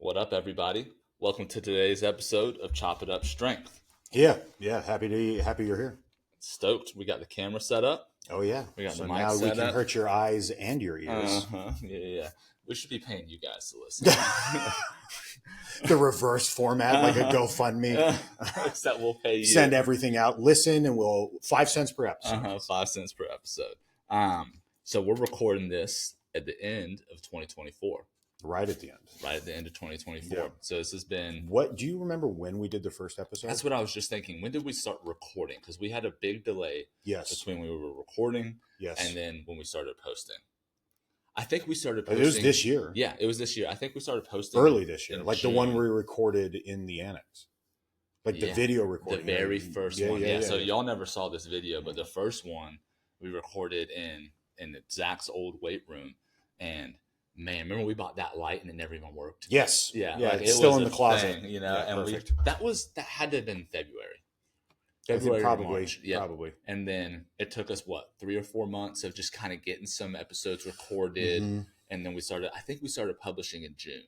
What up, everybody? Welcome to today's episode of Chop It Up Strength. Yeah. Happy you're here. Stoked. We got the camera set up. Oh yeah. We got so the mic now set we can up. hurt your eyes and your ears. Yeah. We should be paying you guys to listen. The reverse format, like a GoFundMe. Except we'll pay you. Send everything out. Listen, and we'll 5 cents per episode. 5 cents per episode. So we're recording this at the end of 2024. Right at the end. Right at the end of 2024. Yeah. So this has been... What do you remember when we did the first episode? That's what I was just thinking. When did we start recording? Because we had a big delay between when we were recording and then when we started posting. I think we started posting... It was this year. Yeah, it was this year. I think we started posting... Early this year. Like June. The one we recorded in the annex. Like the video recording. The very first one. Yeah. So y'all never saw this video, but the first one we recorded in Zach's old weight room. And... man, remember we bought that light and it never even worked? Yes. Yeah. Like it's still in the closet. Thing, you know, and perfect. that had to have been February. Probably. And then it took us 3 or 4 months of just kind of getting some episodes recorded. Mm-hmm. And then I think we started publishing in June.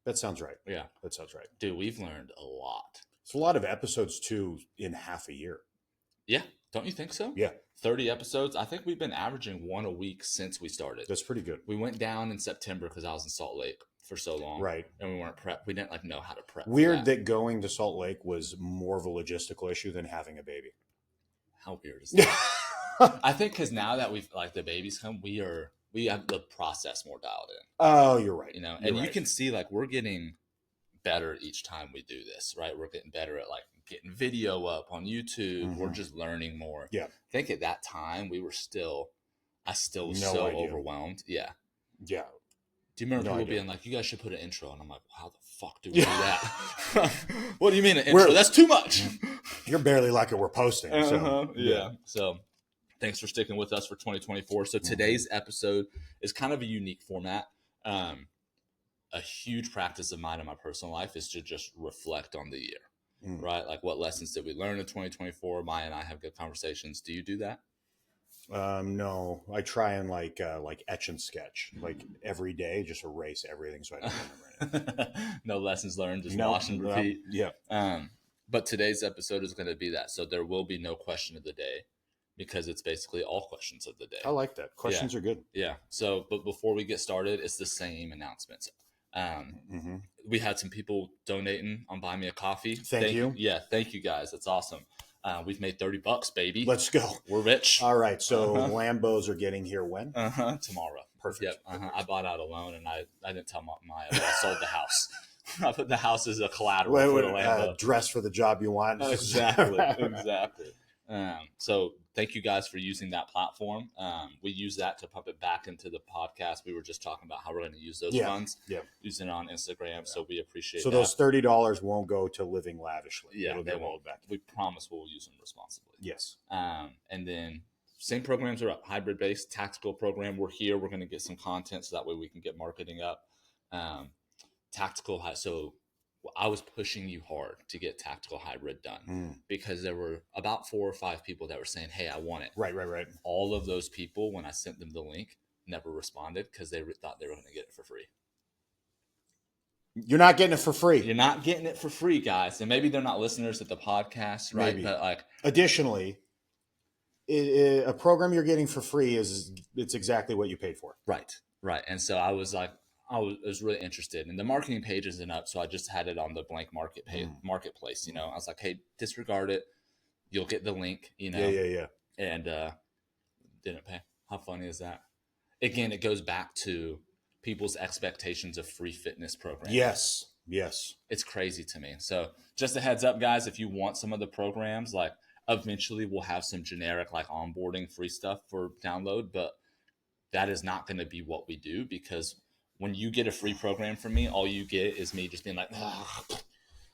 That sounds right. Yeah. That sounds right. Dude, we've learned a lot. It's a lot of episodes too in half a year. Yeah. Don't you think so? Yeah. 30 episodes. I think we've been averaging one a week since we started. That's pretty good. We went down in September because I was in Salt Lake for so long. Right. And we weren't prepped. We didn't know how to prep. Weird that going to Salt Lake was more of a logistical issue than having a baby. How weird is that? I think because now that we've the babies come, we have the process more dialed in. Oh, you're right. You know, and you can see we're getting better each time we do this, right? We're getting better at getting video up on YouTube. Mm-hmm. We're just learning more. Yeah. I think at that time I still was so overwhelmed. Yeah. Yeah. Do you remember people being like, you guys should put an intro? And I'm like, how the fuck do we do that? What do you mean an intro? That's too much. You're barely lucky we're posting. So. Yeah. So thanks for sticking with us for 2024. So today's episode is kind of a unique format. A huge practice of mine in my personal life is to just reflect on the year. Right? What lessons did we learn in 2024? Maya and I have good conversations. Do you do that? No, I try and etch and sketch, every day, just erase everything so I don't remember it. No lessons learned, just wash and repeat. Yeah. But today's episode is going to be that. So there will be no question of the day because it's basically all questions of the day. I like that. Questions are good. Yeah. So, but before we get started, it's the same announcements. We had some people donating on Buy Me a Coffee. Thank you. Yeah. Thank you guys. That's awesome. We've made $30, baby. Let's go. We're rich. All right. So Lambos are getting here when? Tomorrow. Perfect. Yep. I bought out a loan and I didn't tell Maya, but I sold the house. I put the house as a collateral for the Lambo. Dress for the job you want. Exactly. So thank you guys for using that platform. We use that to pump it back into the podcast. We were just talking about how we're going to use those funds. Yeah. Using it on Instagram. Yeah. So we appreciate that. So those $30 won't go to living lavishly. Yeah, they won't. Back. We promise we'll use them responsibly. Yes. And then same programs are up. Hybrid-based tactical program. We're here. We're going to get some content so that way we can get marketing up. Tactical. So I was pushing you hard to get tactical hybrid done because there were about 4 or 5 people that were saying, hey, I want it. Right. All of those people, when I sent them the link, never responded because they thought they were going to get it for free. You're not getting it for free. You're not getting it for free, guys. And maybe they're not listeners at the podcast, right? Maybe. But additionally, a program you're getting for free it's exactly what you paid for. Right. And so I was really interested, and the marketing page isn't up, so I just had it on the blank marketplace. You know, I was like, "Hey, disregard it. You'll get the link." You know, yeah. And didn't pay. How funny is that? Again, it goes back to people's expectations of free fitness programs. Yes. It's crazy to me. So, just a heads up, guys. If you want some of the programs, eventually we'll have some generic onboarding free stuff for download, but that is not going to be what we do because when you get a free program from me, all you get is me just being like,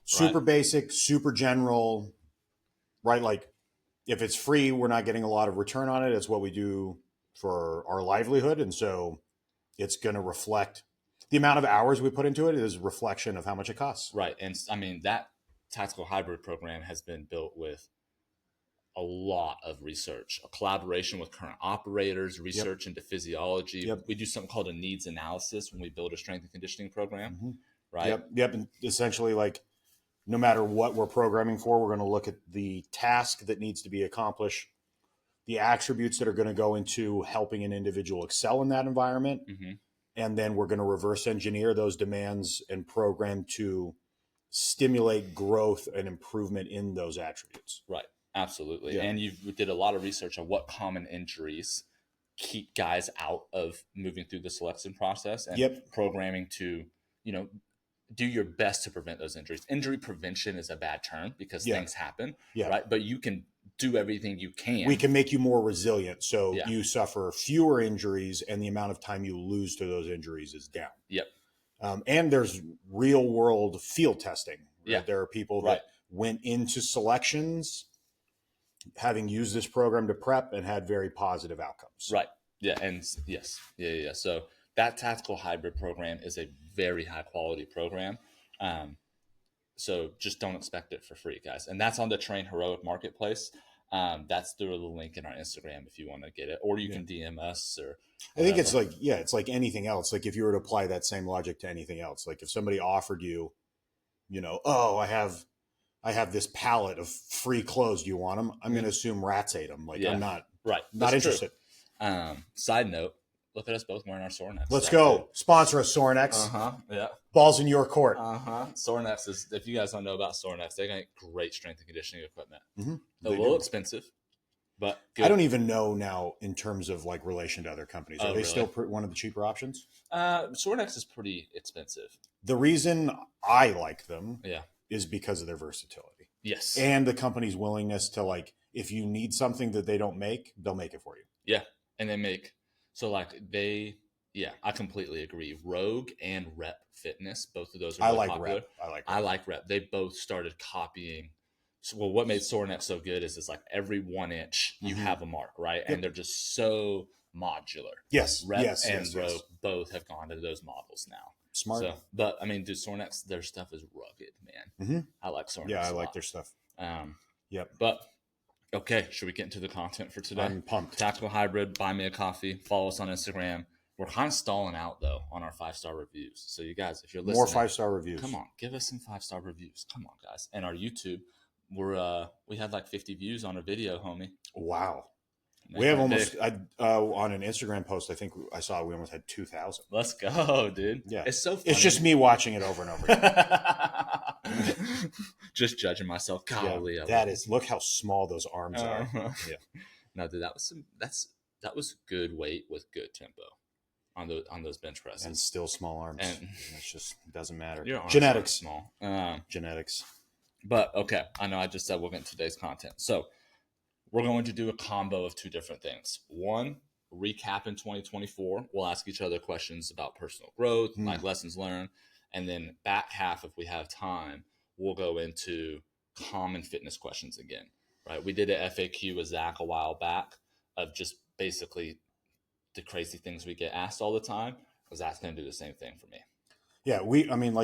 super basic, super general, right? If it's free, we're not getting a lot of return on it. It's what we do for our livelihood. And so it's going to reflect the amount of hours we put into it is a reflection of how much it costs. Right. And I mean, that tactical hybrid program has been built with a lot of research, a collaboration with current operators, research into physiology. We do something called a needs analysis when we build a strength and conditioning program. right? Yep. And essentially, like, no matter what we're programming for, we're going to look at the task that needs to be accomplished, the attributes that are going to go into helping an individual excel in that environment. Mm-hmm. And then we're going to reverse engineer those demands and program to stimulate growth and improvement in those attributes. Right. Absolutely. Yeah. And you did a lot of research on what common injuries keep guys out of moving through the selection process, and Yep. programming to, do your best to prevent those injuries. Injury prevention is a bad term because things happen, right? But you can do everything you can. We can make you more resilient, so Yeah. you suffer fewer injuries, and the amount of time you lose to those injuries is down. Yep. And there's real world field testing. Right? Yeah. There are people that went into selections having used this program to prep and had very positive outcomes. Right. Yeah. And yes. Yeah. So that tactical hybrid program is a very high quality program. So just don't expect it for free, guys. And that's on the Train Heroic Marketplace. That's through the link in our Instagram if you want to get it, or you can DM us or whatever. I think it's like anything else. Like if you were to apply that same logic to anything else, like if somebody offered you, I have this pallet of free clothes. Do you want them? I'm going to assume rats ate them. Like I'm not interested. Side note, look at us both wearing our Sornex. Let's go. Sponsor us, Sornex. Yeah. Balls in your court. Sornex is, if you guys don't know about Sornex, they got great strength and conditioning equipment. Mm-hmm. A little expensive, but good. I don't even know now in terms of like relation to other companies. Are they still one of the cheaper options? Sornex is pretty expensive. The reason I like them is because of their versatility. Yes. And the company's willingness to, like, if you need something that they don't make, they'll make it for you. Yeah. And they make, so like I completely agree. Rogue and Rep Fitness, both of those are really popular. Rep. I like Rep. They both started copying. So, what made Sornex so good is it's like every 1 inch you have a mark, right? Yep. And they're just so modular. Yes. Rep and Rogue both have gone to those models now. Smart. So, but I mean, dude, Sornex, their stuff is rugged, man. Mm-hmm. I like Sornex. Yeah, I like their stuff. Yep. But okay, should we get into the content for today? I'm pumped. Tactical Hybrid, buy me a coffee, follow us on Instagram. We're kind of stalling out though on our 5-star reviews. So you guys, if you're listening, more 5-star reviews. Come on, give us some 5-star reviews. Come on, guys. And our YouTube, we had like 50 views on a video, homie. Wow. We have almost on an Instagram post. I think I saw we almost had 2,000. Let's go, dude. Yeah, it's so funny. It's just me watching it over and over again. Just judging myself. Golly, look how small those arms are. Yeah. No, dude, that was good weight with good tempo on those bench presses, and still small arms. And it's just doesn't matter. Your arms genetics, small. Genetics. But okay, I know I just said we'll get into today's content. So we're going to do a combo of two different things. One, recap in 2024. We'll ask each other questions about personal growth, like lessons learned. And then back half, if we have time, we'll go into common fitness questions again, right? We did an FAQ with Zach a while back of just basically the crazy things we get asked all the time. Zach's going to do the same thing for me. Yeah,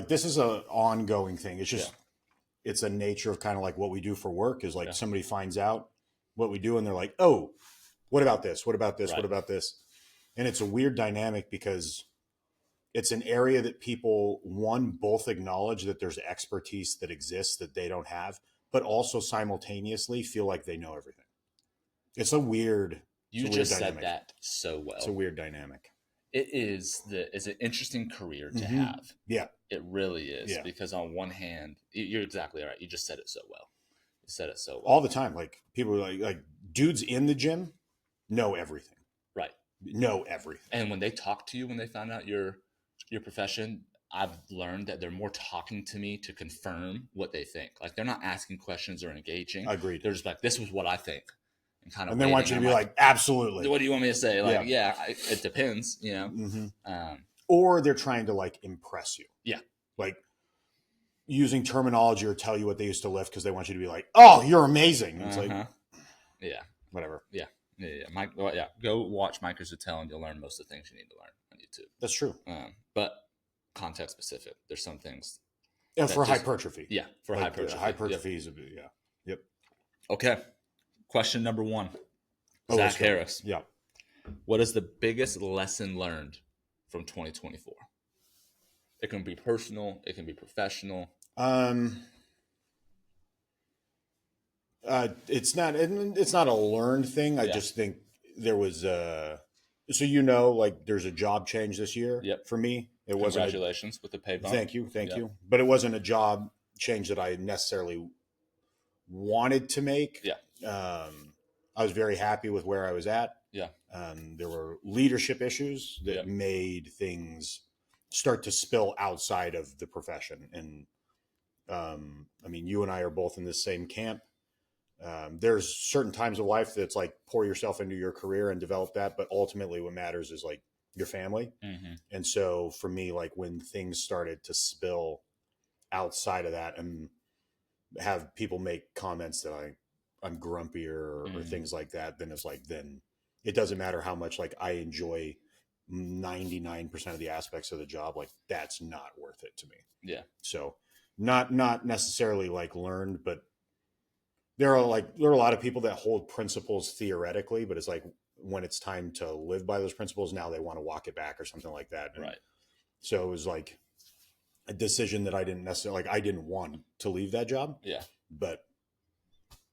this is an ongoing thing. It's just, it's a nature of kind of like what we do for work is like somebody finds out what we do and they're like, oh, what about this? What about this? Right. What about this? And it's a weird dynamic because it's an area that people, both acknowledge that there's expertise that exists that they don't have, but also simultaneously feel like they know everything. It's a weird You just said that so well. It's a weird dynamic. It is an interesting career to have. Yeah. It really is. Because on one hand, you're exactly right. You just said it so well. You said it so well. All the time. Like people are like dudes in the gym know everything. Right. Know everything. And when they talk to you, when they find out your profession, I've learned that they're more talking to me to confirm what they think. Like they're not asking questions or engaging. Agreed. They're just like, this is what I think. And then want you to be like, absolutely. What do you want me to say? Like, it depends, you know? Mm-hmm. Or they're trying to like impress you. Yeah. Like using terminology or tell you what they used to lift because they want you to be like, oh, you're amazing. It's like, whatever. Yeah. Go watch Mike Zutel and you'll learn most of the things you need to learn on YouTube. That's true. But context specific. There's some things. Yeah, for hypertrophy. Yeah, for like hypertrophy. Hypertrophy is Yep. Okay. Question number 1. Zach Harris. Yeah. What is the biggest lesson learned from 2024? It can be personal. It can be professional. It's not a learned thing. I just think there was so like there's a job change this year. Yep. For me. It wasn't Congratulations with the pay bump. Thank you. But it wasn't a job change that I necessarily wanted to make. Yeah. I was very happy with where I was at. Yeah. There were leadership issues that made things start to spill outside of the profession. And I mean, you and I are both in the same camp. There's certain times of life that's like pour yourself into your career and develop that. But ultimately what matters is like your family. Mm-hmm. And so for me, like when things started to spill outside of that and have people make comments that I'm grumpier or things like that, then it's like, then it doesn't matter how much like I enjoy 99% of the aspects of the job. Like that's not worth it to me. Yeah. So not necessarily like learned, but there are a lot of people that hold principles theoretically, but it's like when it's time to live by those principles, now they want to walk it back or something like that. And right. So it was like a decision that I didn't necessarily like. I didn't want to leave that job. Yeah. But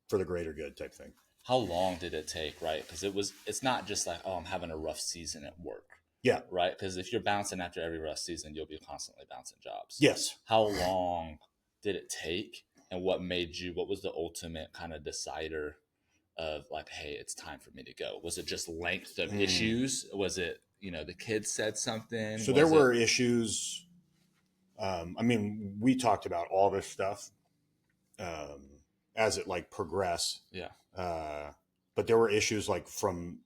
for the greater good type thing. How long did it take? Right. Because it's not just like, oh, I'm having a rough season at work. Yeah. Right. Because if you're bouncing after every rough season, you'll be constantly bouncing jobs. Yes. How long did it take? And what was the ultimate kind of decider of like, hey, it's time for me to go? Was it just length of issues? Was it, the kids said something? So there were issues. I mean, we talked about all this stuff as it like progressed. Yeah. But there were issues like from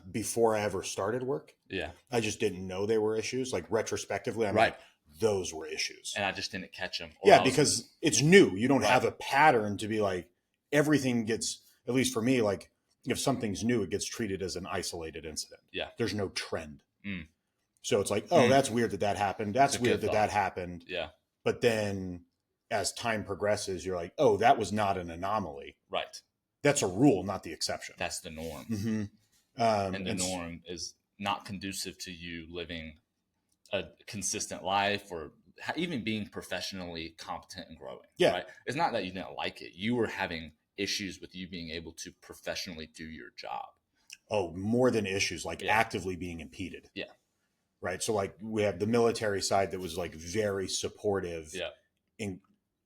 before I ever started work. Yeah. I just didn't know they were issues. Like retrospectively, I'm like, those were issues. And I just didn't catch them. Yeah, because it's new. You don't have a pattern to be like, everything gets, at least for me, like if something's new, it gets treated as an isolated incident. Yeah. There's no trend. So it's like, oh, that's weird that happened. That's weird that happened. Yeah. But then as time progresses, you're like, oh, that was not an anomaly. Right. That's a rule, not the exception. That's the norm. Mm-hmm. And the norm is not conducive to you living a consistent life or even being professionally competent and growing. Yeah. Right? It's not that you didn't like it. You were having issues with you being able to professionally do your job. Oh, more than issues, like actively being impeded. Yeah. Right. So like we have the military side that was like very supportive,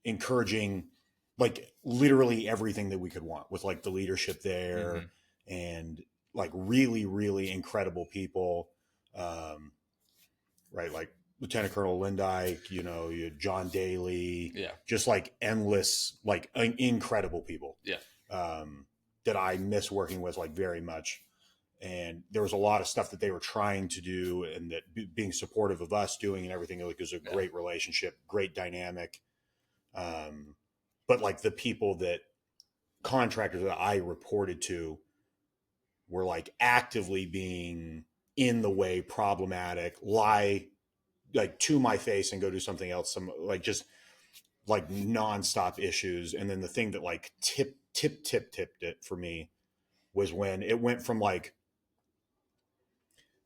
encouraging like literally everything that we could want with like the leadership there and like really, really incredible people. Right. Like Lieutenant Colonel Lindyke, you had John Daly, just like endless, like incredible people that I miss working with like very much. And there was a lot of stuff that they were trying to do and that being supportive of us doing and everything. Like it was a great relationship, great dynamic. But like the people contractors that I reported to were like actively being in the way, problematic, lie like to my face and go do something else. Some like just like nonstop issues. And then the thing that like tipped it for me was when it went from like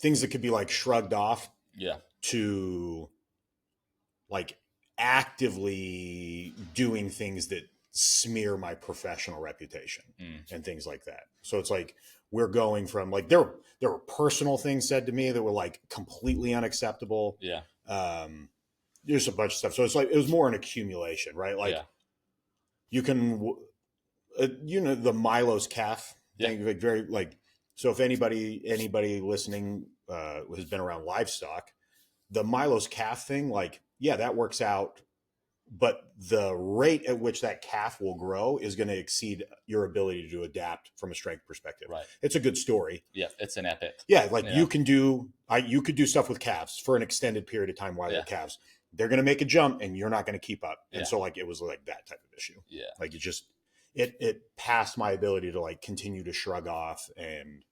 things that could be like shrugged off to like actively doing things that smear my professional reputation and things like that. So it's like we're going from like there were personal things said to me that were like completely unacceptable. Yeah. There's a bunch of stuff. So it's like it was more an accumulation, right? Like you can the Milo's calf thing, like very like so if anybody listening has been around livestock, the Milo's calf thing, like that works out, but the rate at which that calf will grow is going to exceed your ability to adapt from a strength perspective. Right. It's a good story. Yeah, it's an epic. Yeah, like you could do stuff with calves for an extended period of time while they're calves. They're going to make a jump and you're not going to keep up. And so like it was like that type of issue. Yeah. Like it just it passed my ability to like continue to shrug off and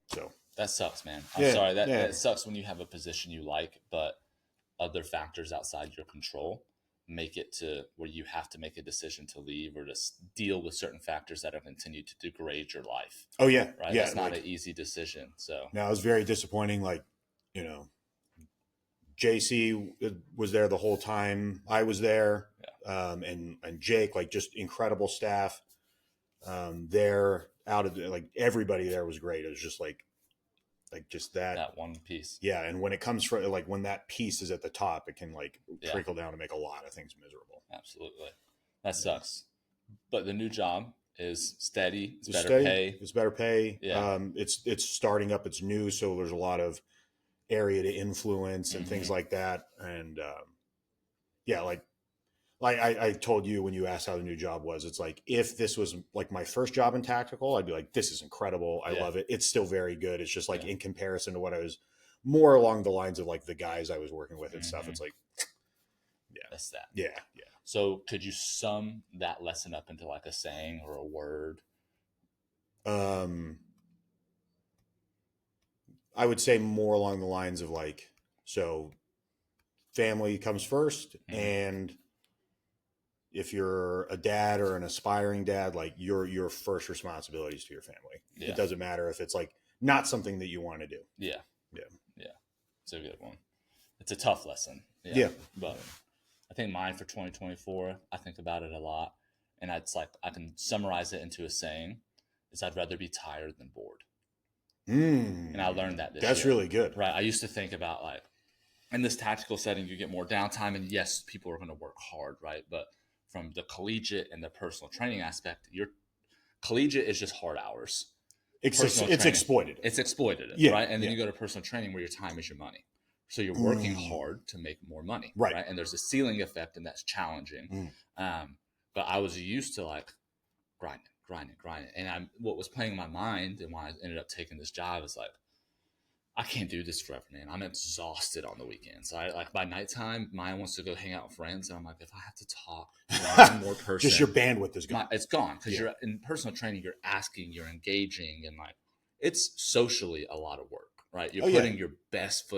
so that sucks, man. I'm sorry. That sucks when you have a position you like, but other factors outside your control make it to where you have to make a decision to leave or to deal with certain factors that have continued to degrade your life. Oh yeah. Right. Yeah. It's not an easy decision. So no, it was very disappointing. Like, JC was there the whole time I was there. Yeah. And Jake, like just incredible staff. There out of like everybody there was great. It was just like just That one piece. Yeah. And when it comes from like when that piece is at the top, it can like Yeah. trickle down and make a lot of things miserable. Absolutely. That sucks. But the new job is steady. It's better steady. pay. It's better pay. Yeah. It's starting up. It's new, so there's a lot of area to influence and things like that. And yeah, like I told you when you asked how the new job was, it's like if this was like my first job in tactical, I'd be like, this is incredible. I love it. It's still very good. It's just like in comparison to what I was more along the lines of like the guys I was working with and stuff. It's like, yeah, that's that. Yeah. So could you sum that lesson up into like a saying or a word? I would say more along the lines of like, so family comes first, and if you're a dad or an aspiring dad, like your first responsibility is to your family. Yeah. It doesn't matter if it's like not something that you want to do. Yeah. It's a good one. It's a tough lesson. But I think mine for 2024, I think about it a lot, and it's like I can summarize it into a saying: is I'd rather be tired than bored. And I learned that this That's year. really good. Right. I used to think about like in this tactical setting, you get more downtime, and yes, people are going to work hard, right? But from the collegiate and the personal training aspect, your collegiate is just hard hours. It's exploitative. It's exploitative, right? And then you go to personal training where your time is your money. So you're working hard to make more money, right? And there's a ceiling effect, and that's challenging. But I was used to like grinding. And what was playing in my mind and why I ended up taking this job is like, I can't do this forever, man. I'm exhausted on the weekends. I like by nighttime, Maya wants to go hang out with friends, and I'm like, if I have to talk to one more person, just your bandwidth is gone. It's gone because you're in personal training. You're asking, you're engaging, and like it's socially a lot of work, right? You're putting your best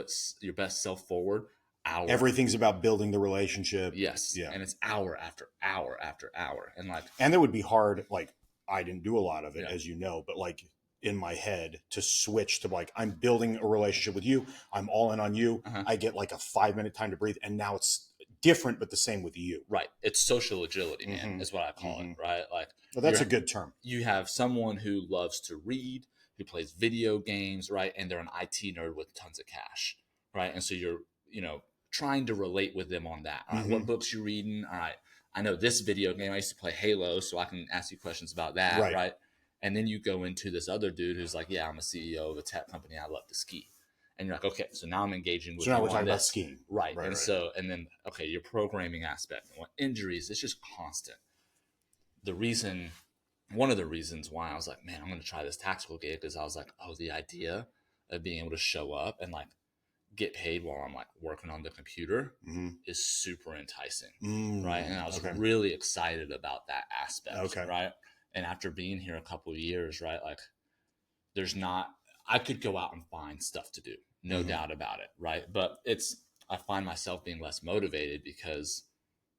self forward. Everything's about building the relationship. Yes, and it's hour after hour after hour, and like, and that would be hard. Like I didn't do a lot of it, as you know, but like in my head to switch to like I'm building a relationship with you, I'm all in on you, I get like a 5-minute time to breathe, and now it's different but the same with you. Right. It's social agility, man, is what I call it, right? Like, well, that's a good term. You have someone who loves to read, who plays video games, right? And they're an IT nerd with tons of cash, right? And so you're, trying to relate with them on that. All right, what books you reading? All right, I know this video game. I used to play Halo, so I can ask you questions about that, right? And then you go into this other dude who's like, yeah, I'm a CEO of a tech company. I love to ski. And you're like, okay, so now I'm engaging with you. So now we're talking about skiing. Right. And so, and then, okay, your programming aspect, injuries, it's just constant. One of the reasons why I was like, man, I'm going to try this tactical gig is I was like, oh, the idea of being able to show up and like get paid while I'm like working on the computer is super enticing. Right. And I was really excited about that aspect. Right. And after being here a couple of years, right, like I could go out and find stuff to do, no doubt about it, right? But I find myself being less motivated because,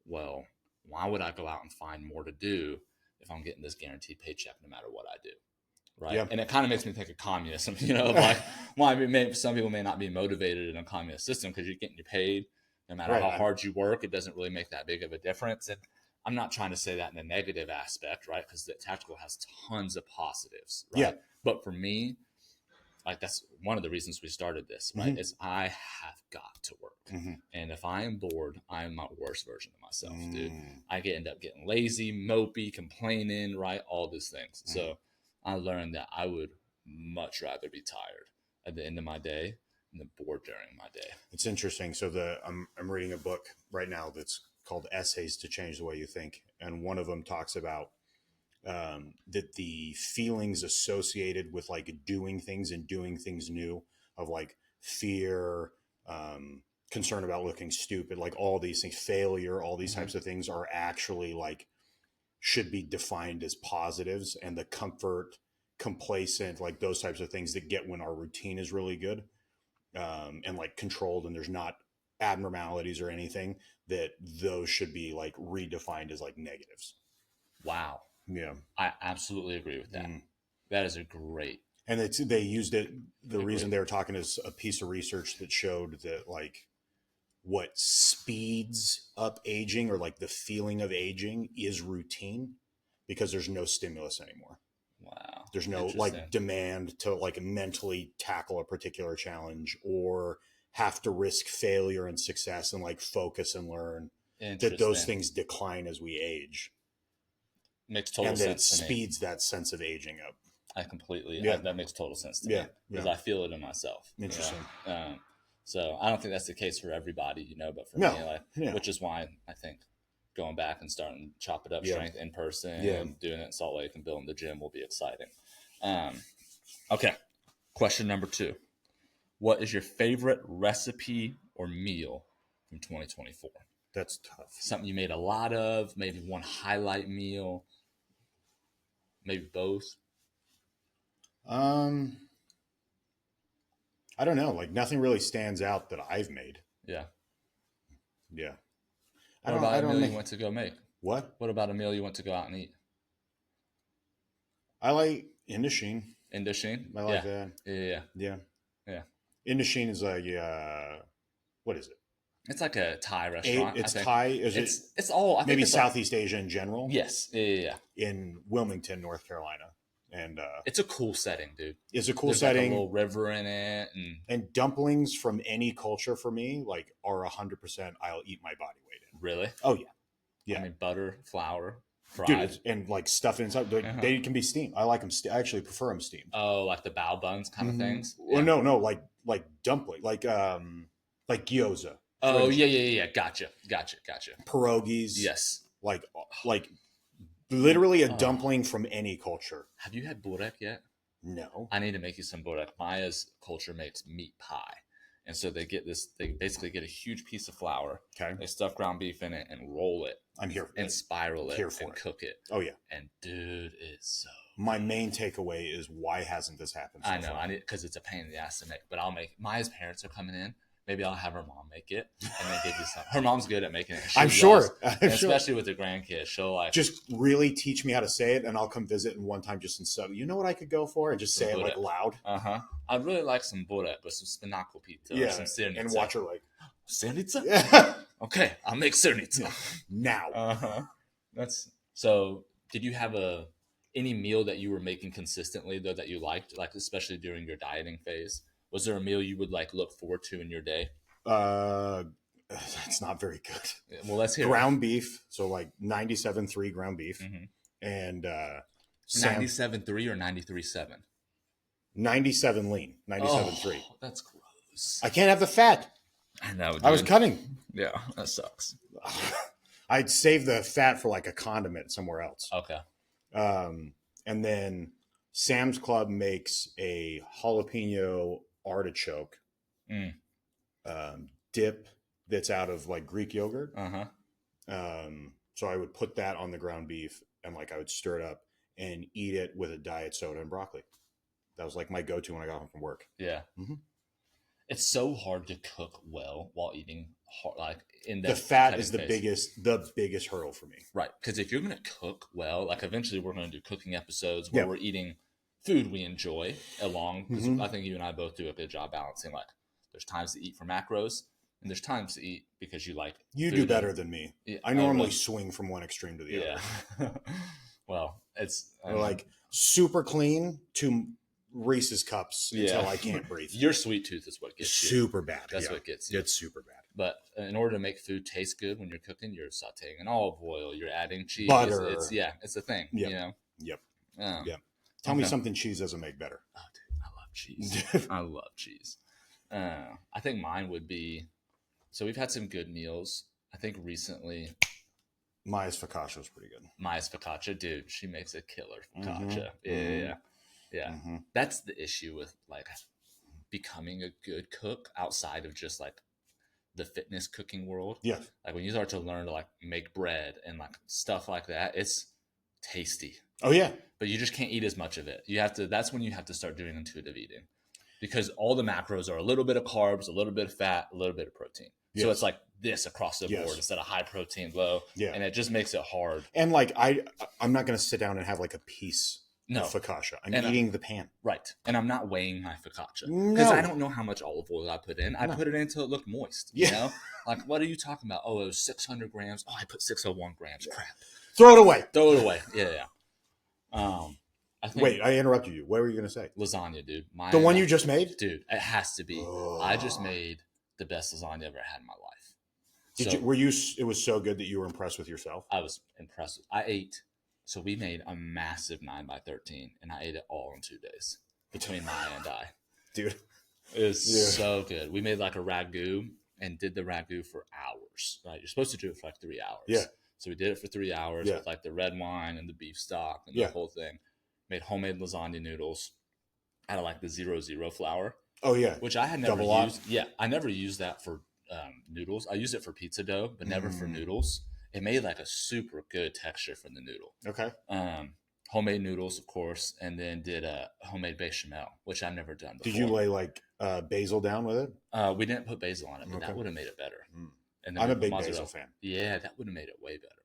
well, why would I go out and find more to do if I'm getting this guaranteed paycheck no matter what I do, right? Yeah. And it kind of makes me think of communism, like some people may not be motivated in a communist system because you're getting paid no matter how hard you work. It doesn't really make that big of a difference. And I'm not trying to say that in a negative aspect, right? Because the tactical has tons of positives, right? Yeah. But for me, like that's one of the reasons we started this, right? Is I have got to work. And if I am bored, I am my worst version of myself, dude. I end up getting lazy, mopey, complaining, right? All these things. So I learned that I would much rather be tired at the end of my day than bored during my day. It's interesting. So I'm reading a book right now that's called Essays to Change the Way You Think. And one of them talks about that the feelings associated with like doing things and doing things new, of like fear, concern about looking stupid, like all these things, failure, all these types of things are actually like should be defined as positives, and the comfort, complacent, like those types of things that get when our routine is really good and like controlled and there's not abnormalities or anything, that those should be like redefined as like negatives. Wow. Yeah, I absolutely agree with that. That is a great. And they used it. The reason they were talking is a piece of research that showed that like what speeds up aging or like the feeling of aging is routine because there's no stimulus anymore. Wow. There's no like demand to like mentally tackle a particular challenge or have to risk failure and success and like focus and learn. That those things decline as we age. Makes total and sense. And that it speeds that sense of aging up. I completely, that makes total sense to me because I feel it in myself. Interesting. So I don't think that's the case for everybody, but for me, which is why I think going back and starting to chop it up strength in person and doing it in Salt Lake and building the gym will be exciting. Okay. Question number 2. What is your favorite recipe or meal from 2024? That's tough. Something you made a lot of, maybe one highlight meal, maybe both. I don't know. Like nothing really stands out that I've made. Yeah. What about a meal you went to go make? What? What about a meal you went to go out and eat? I like Indochine. Indochine? I like that. Yeah. Indochine is like, what is it? It's like a Thai restaurant. It's Thai. It's all, I think maybe Southeast Asia in general. Yes. Yeah. In Wilmington, North Carolina. And it's a cool setting, dude. It's a cool setting. Like a little river in it, and dumplings from any culture for me like are 100%. I'll eat my body weight in. Really? Oh yeah. I mean, butter, flour, fried, dude, and like stuff inside. They can be steamed. I like them. I actually prefer them steamed. Oh, like the bao buns kind of things. Well, no, like dumpling, like gyoza. Oh yeah. Gotcha. Pierogies. Yes. Like literally a dumpling from any culture. Have you had burek yet? No. I need to make you some burek. Maya's culture makes meat pie. And so they basically get a huge piece of flour. Okay. They stuff ground beef in it and roll it. I'm here for it. And spiral it and cook it. Oh yeah. And dude, it's so my main takeaway is why hasn't this happened so far? I need because it's a pain in the ass to make. But I'll make Maya's parents are coming in. Maybe I'll have her mom make it and then give you some. Her mom's good at making it. I'm sure. Especially with her grandkids. She'll like just really teach me how to say it and I'll come visit and one time just in sub. You know what I could go for? And just say it like loud. I'd really like some burek with some spinaco pizza or some sirnica. And watch her like sirnica? Yeah. Okay, I'll make sirnica. Now. That's so did you have any meal that you were making consistently though that you liked, like especially during your dieting phase? Was there a meal you would like look forward to in your day? That's not very good. Well, let's hear ground beef. So like 97.3 ground beef, and 97.3 or 93.7. 97 lean, 97.3. That's gross. I can't have the fat. I know. Dude. I was cutting. Yeah, that sucks. I'd save the fat for like a condiment somewhere else. Okay. And then Sam's Club makes a jalapeno artichoke dip that's out of like Greek yogurt. So I would put that on the ground beef and like I would stir it up and eat it with a diet soda and broccoli. That was like my go-to when I got home from work. Yeah. It's so hard to cook well while eating like in that. The fat is the biggest hurdle for me. Right. Because if you're going to cook well, like eventually we're going to do cooking episodes where we're eating food we enjoy along. Because I think you and I both do a good job balancing. Like there's times to eat for macros and there's times to eat because you like you do better than me. Yeah, I normally swing from one extreme to the other. Well, it's like super clean to Reese's cups until I can't breathe. Your sweet tooth is what gets you. Super bad. That's what gets you. It's super bad. But in order to make food taste good when you're cooking, you're sauteing in olive oil, you're adding cheese. Butter. It's a thing. Yep. You know? Yep. Tell me something cheese doesn't make better. Oh, dude, I love cheese. I love cheese. I think mine would be, so we've had some good meals. I think recently. Maya's focaccia was pretty good. Maya's focaccia, dude, she makes a killer focaccia. Yeah. That's the issue with like becoming a good cook outside of just like the fitness cooking world. Yeah. Like when you start to learn to like make bread and like stuff like that, it's tasty. Oh yeah. But you just can't eat as much of it. That's when you have to start doing intuitive eating because all the macros are a little bit of carbs, a little bit of fat, a little bit of protein. Yes. So it's like this across the board instead of high protein, low. Yeah. And it just makes it hard. And like I'm not going to sit down and have like a piece the No. focaccia. I'm And eating the pan. Right. And I'm not weighing my focaccia. No. Because I don't know how much olive oil I put in. I No. put it in until it looked moist. Yeah. You know? Like, what are you talking about? Oh, it was 600 grams. Oh, I put 601 grams. Crap. Throw it away. Throw it away. Yeah. I think Wait, I interrupted you. What were you going to say? lasagna, dude. The one you just made? Dude, it has to be. Oh. I just made the best lasagna I ever had in my life. It was so good that you were impressed with yourself? I was impressed. So we made a massive 9x13, and I ate it all in 2 days between Maya and I. Dude. It was so good. We made like a ragu and did the ragu for hours. Right? You're supposed to do it for like 3 hours. Yeah. So we did it for 3 hours with like the red wine and the beef stock and the whole thing. Made homemade lasagna noodles out of like the 00 flour. Oh, yeah. Which I had never Double used. Yeah, I never used that for noodles. I used it for pizza dough, but never for noodles. It made like a super good texture for the noodle. Okay. Homemade noodles, of course, and then did a homemade bechamel, which I've never done before. Did you lay like basil down with it? We didn't put basil on it, but that would have made it better. And then I'm a big basil fan. Yeah, that would have made it way better.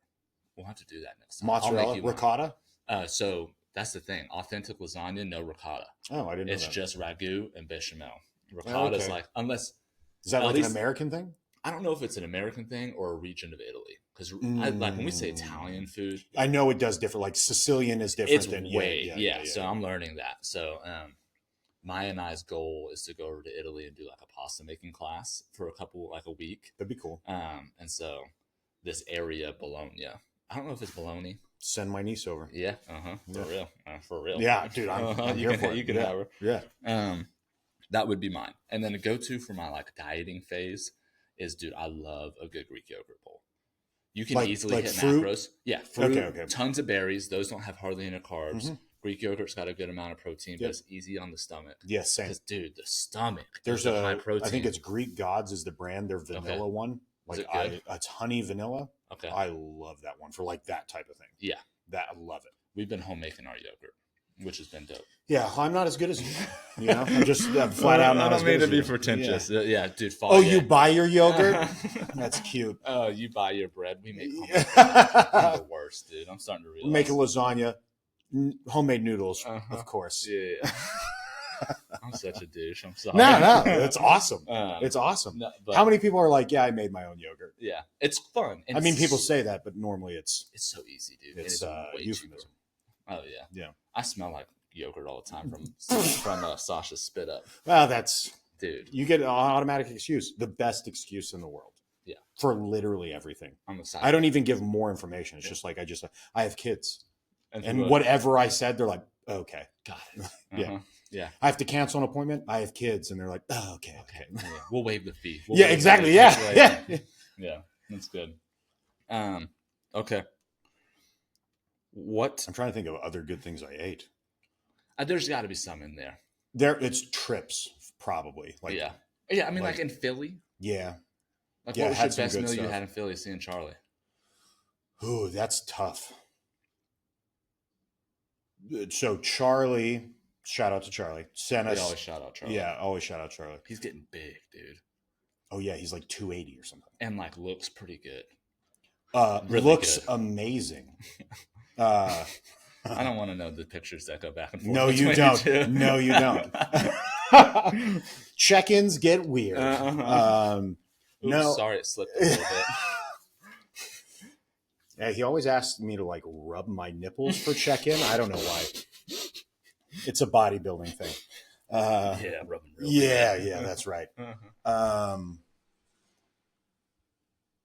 We'll have to do that next time. Mozzarella, ricotta? So that's the thing. Authentic lasagna, no ricotta. Oh, I didn't know It's that. just ragu and bechamel. Ricotta's like, unless... Is that like an American thing? I don't know if it's an American thing or a region of Italy. Because like when we say Italian food... I know it does differ. Like Sicilian is different than... Yeah. So I'm learning that. So Maya and I's goal is to go over to Italy and do like a pasta making class for a week. That'd be cool. And so this area, Bologna... I don't know if it's Bologna. Send my niece over. Yeah. For real. Yeah, dude. I'm here for it. You can have her. Yeah. That would be mine. And then a go-to for my like dieting phase is, dude, I love a good Greek yogurt bowl. You can easily hit fruit? macros. Yeah, fruit. Okay. Tons of berries. Those don't have hardly any carbs. Greek yogurt's got a good amount of protein, but it's easy on the stomach. Yes, same. Because, dude, the stomach. There's a high protein. I think it's Greek Gods is the brand. Their vanilla one. Like it's honey vanilla. Okay. I love that one for like that type of thing. Yeah. I love it. We've been home making our yogurt, which has been dope. Yeah, I'm not as good as you. You know, I'm just flat out not as good as you. I don't mean to be pretentious. Yeah, dude. You buy your yogurt? That's cute. Oh, you buy your bread. We make homemade bread. I'm the worst, dude. I'm starting to realize. Make a lasagna, homemade noodles, of course. Yeah. I'm such a douche. I'm sorry. No, it's awesome. It's awesome. No, how many people are like, yeah, I made my own yogurt? Yeah, it's fun. I mean, people say that, but normally it's so easy, dude. It's euphemism. Oh yeah, yeah. I smell like yogurt all the time from Sasha's spit up. Well, that's dude. You get an automatic excuse, the best excuse in the world. Yeah, for literally everything. I'm excited. I don't even give more information. It's just like I have kids, and whatever I said, they're like, okay, got it. Yeah. Yeah, I have to cancel an appointment. I have kids, and they're like, "Oh, okay." Yeah. We'll waive the fee. Yeah, exactly. Yeah, that's good. Okay. What? I'm trying to think of other good things I ate. There's got to be some in there. It's trips, probably. Like yeah. I mean, like in Philly. Yeah. Like, what was your best meal you had in Philly? Seeing Charlie. Ooh, that's tough. So Charlie. Shout out to Charlie. We always shout out Charlie. Yeah, always shout out Charlie. He's getting big, dude. Oh yeah, he's like 280 or something. And like looks pretty good. Really looks amazing. I don't want to know the pictures that go back and forth. No, you don't. No, you don't. Check-ins get weird. Oops, no, sorry, it slipped a little bit. Yeah, he always asks me to like rub my nipples for check-in. I don't know why. It's a bodybuilding thing. Rubbing. Yeah, that's right.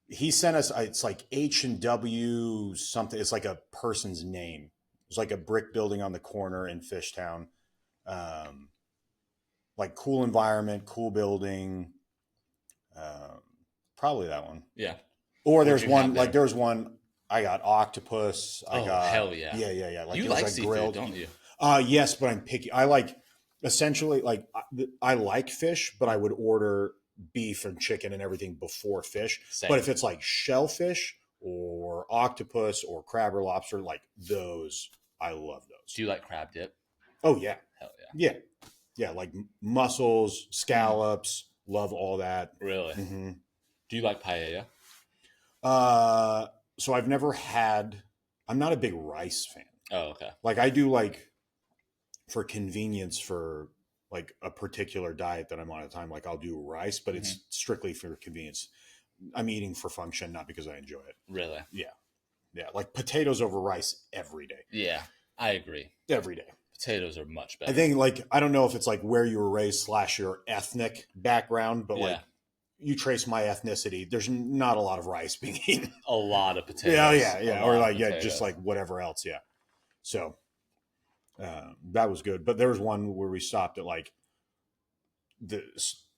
He sent us. It's like H&W something. It's like a person's name. It's like a brick building on the corner in Fishtown. Like cool environment, cool building. Probably that one. Yeah. Or there's one like there's one. I got octopus. I got hell yeah. Yeah. Like you like seafood, grilled, don't you? Yes, but I'm picky. I like essentially like I like fish, but I would order beef and chicken and everything before fish. Same. But if it's like shellfish or octopus or crab or lobster, like those, I love those. Do you like crab dip? Oh yeah, hell yeah. Yeah. Like mussels, scallops, love all that. Really? Mm-hmm. Do you like paella? So I've never had. I'm not a big rice fan. Oh, okay. Like I do like for convenience for like a particular diet that I'm on at the time, like I'll do rice, but it's strictly for convenience. I'm eating for function, not because I enjoy it. Really? Yeah. Yeah. Like potatoes over rice every day. Yeah, I agree. Every day. Potatoes are much better. I think like, I don't know if it's like where you were raised / your ethnic background, but like you trace my ethnicity, there's not a lot of rice being eaten. A lot of potatoes. Yeah. Or like, just like whatever else. Yeah. So that was good. But there was one where we stopped at like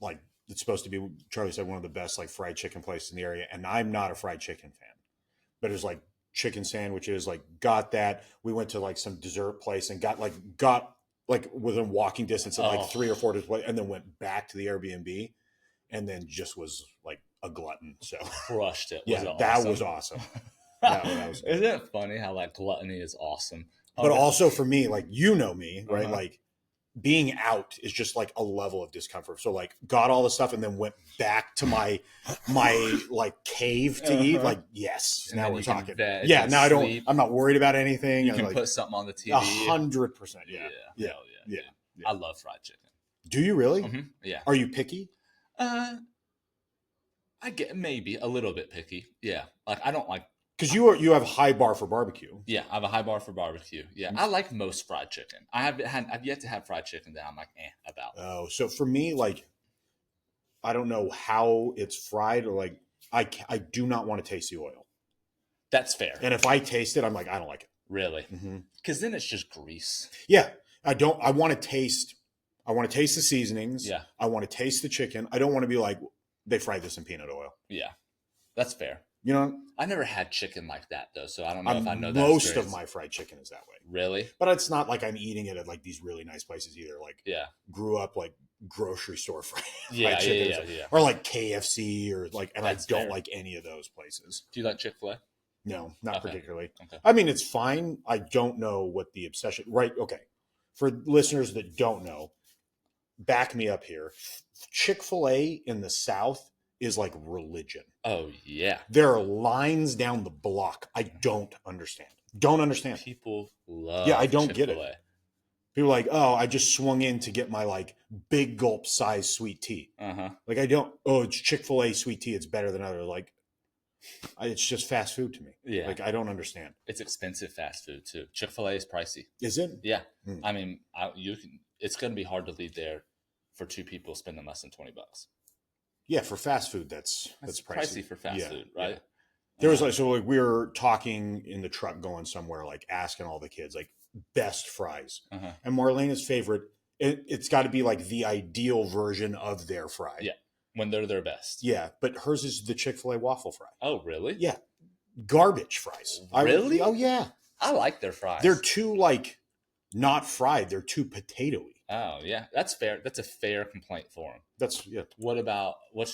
like it's supposed to be, Charlie said, one of the best like fried chicken places in the area. And I'm not a fried chicken fan, but it was like chicken sandwiches, like got that. We went to like some dessert place and got within walking distance at like 3 or 4 displays, and then went back to the Airbnb and then just was like a glutton. So crushed it. That was awesome. That was Isn't it funny how like gluttony is awesome? But also for me, like, you know me, right? Like being out is just like a level of discomfort. So like got all the stuff and then went back to my like cave to eat. Like, yes, and now we're talking. Yeah, now I'm not worried about anything. You can like, put something on the TV. 100%. Yeah. I love fried chicken. Do you really? Mm-hmm. Yeah. Are you picky? I get maybe a little bit picky. Yeah. Like I don't like, because you have a high bar for barbecue. Yeah, I have a high bar for barbecue. Yeah, I like most fried chicken. I've yet to have fried chicken that I'm like about. Oh, so for me, like, I don't know how it's fried, or like I do not want to taste the oil. That's fair. And if I taste it, I'm like, I don't like it. Really? Because then it's just grease. Yeah, I don't. I want to taste the seasonings. Yeah, I want to taste the chicken. I don't want to be like, they fried this in peanut oil. Yeah, that's fair. You know, I never had chicken like that though, so I don't know if I know that. Most of my fried chicken is that way. Really? But it's not like I'm eating it at like these really nice places either. Like, grew up like grocery store fried chicken, or like KFC, or like, and that's I don't like any of those places. Do you like Chick-fil-A? No, not particularly. Okay. I mean, it's fine. I don't know what the obsession. Right? Okay. For listeners that don't know, back me up here. Chick-fil-A in the South is like religion. Oh yeah. There are lines down the block. I don't understand. People love I don't Chick-fil-A. get it. People are like, oh, I just swung in to get my like big gulp size sweet tea. Like I don't, it's Chick-fil-A sweet tea. It's better than other. Like, it's just fast food to me. Yeah. Like I don't understand. It's expensive fast food too. Chick-fil-A is pricey. Is it? Yeah. I mean, it's going to be hard to leave there for 2 people spending less than $20. Yeah, for fast food, that's pricey for fast food, right? Yeah. There was like we were talking in the truck going somewhere, like asking all the kids like best fries, and Marlena's favorite. It's got to be like the ideal version of their fry. Yeah, when they're their best. Yeah, but hers is the Chick-fil-A waffle fry. Oh, really? Yeah, garbage fries. Really? Oh yeah, I like their fries. They're too like not fried. They're too potatoey. Oh yeah, that's fair. That's a fair complaint for them. What's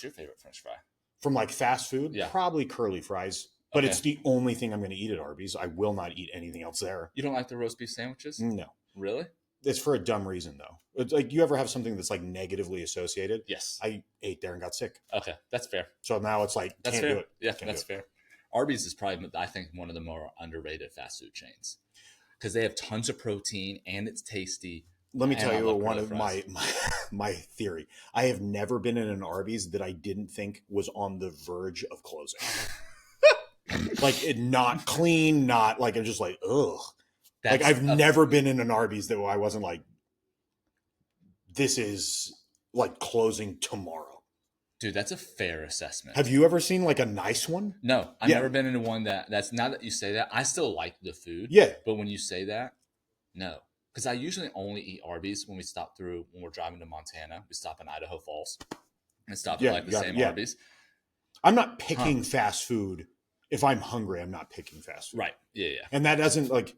your favorite French fry? From like fast food? Yeah. Probably curly fries. But it's the only thing I'm going to eat at Arby's. I will not eat anything else there. You don't like the roast beef sandwiches? No. Really? It's for a dumb reason though. It's like, you ever have something that's like negatively associated? Yes. I ate there and got sick. Okay, that's fair. So now it's like, that's can't fair. do it. Yeah, that's fair. Arby's is probably, I think, one of the more underrated fast food chains because they have tons of protein and it's tasty. Let me tell you one of my theory. I have never been in an Arby's that I didn't think was on the verge of closing. Like it not clean, not like, I'm just like, ugh. Like I've never been in an Arby's that I wasn't like, this is like closing tomorrow. Dude, that's a fair assessment. Have you ever seen like a nice one? No, I've never been in one that's now that you say that, I still like the food. Yeah. But when you say that, no. Because I usually only eat Arby's when we're driving to Montana. We stop in Idaho Falls and stop at like the same Arby's. I'm not picking fast food. If I'm hungry, I'm not picking fast food. Right. Yeah. And that doesn't like,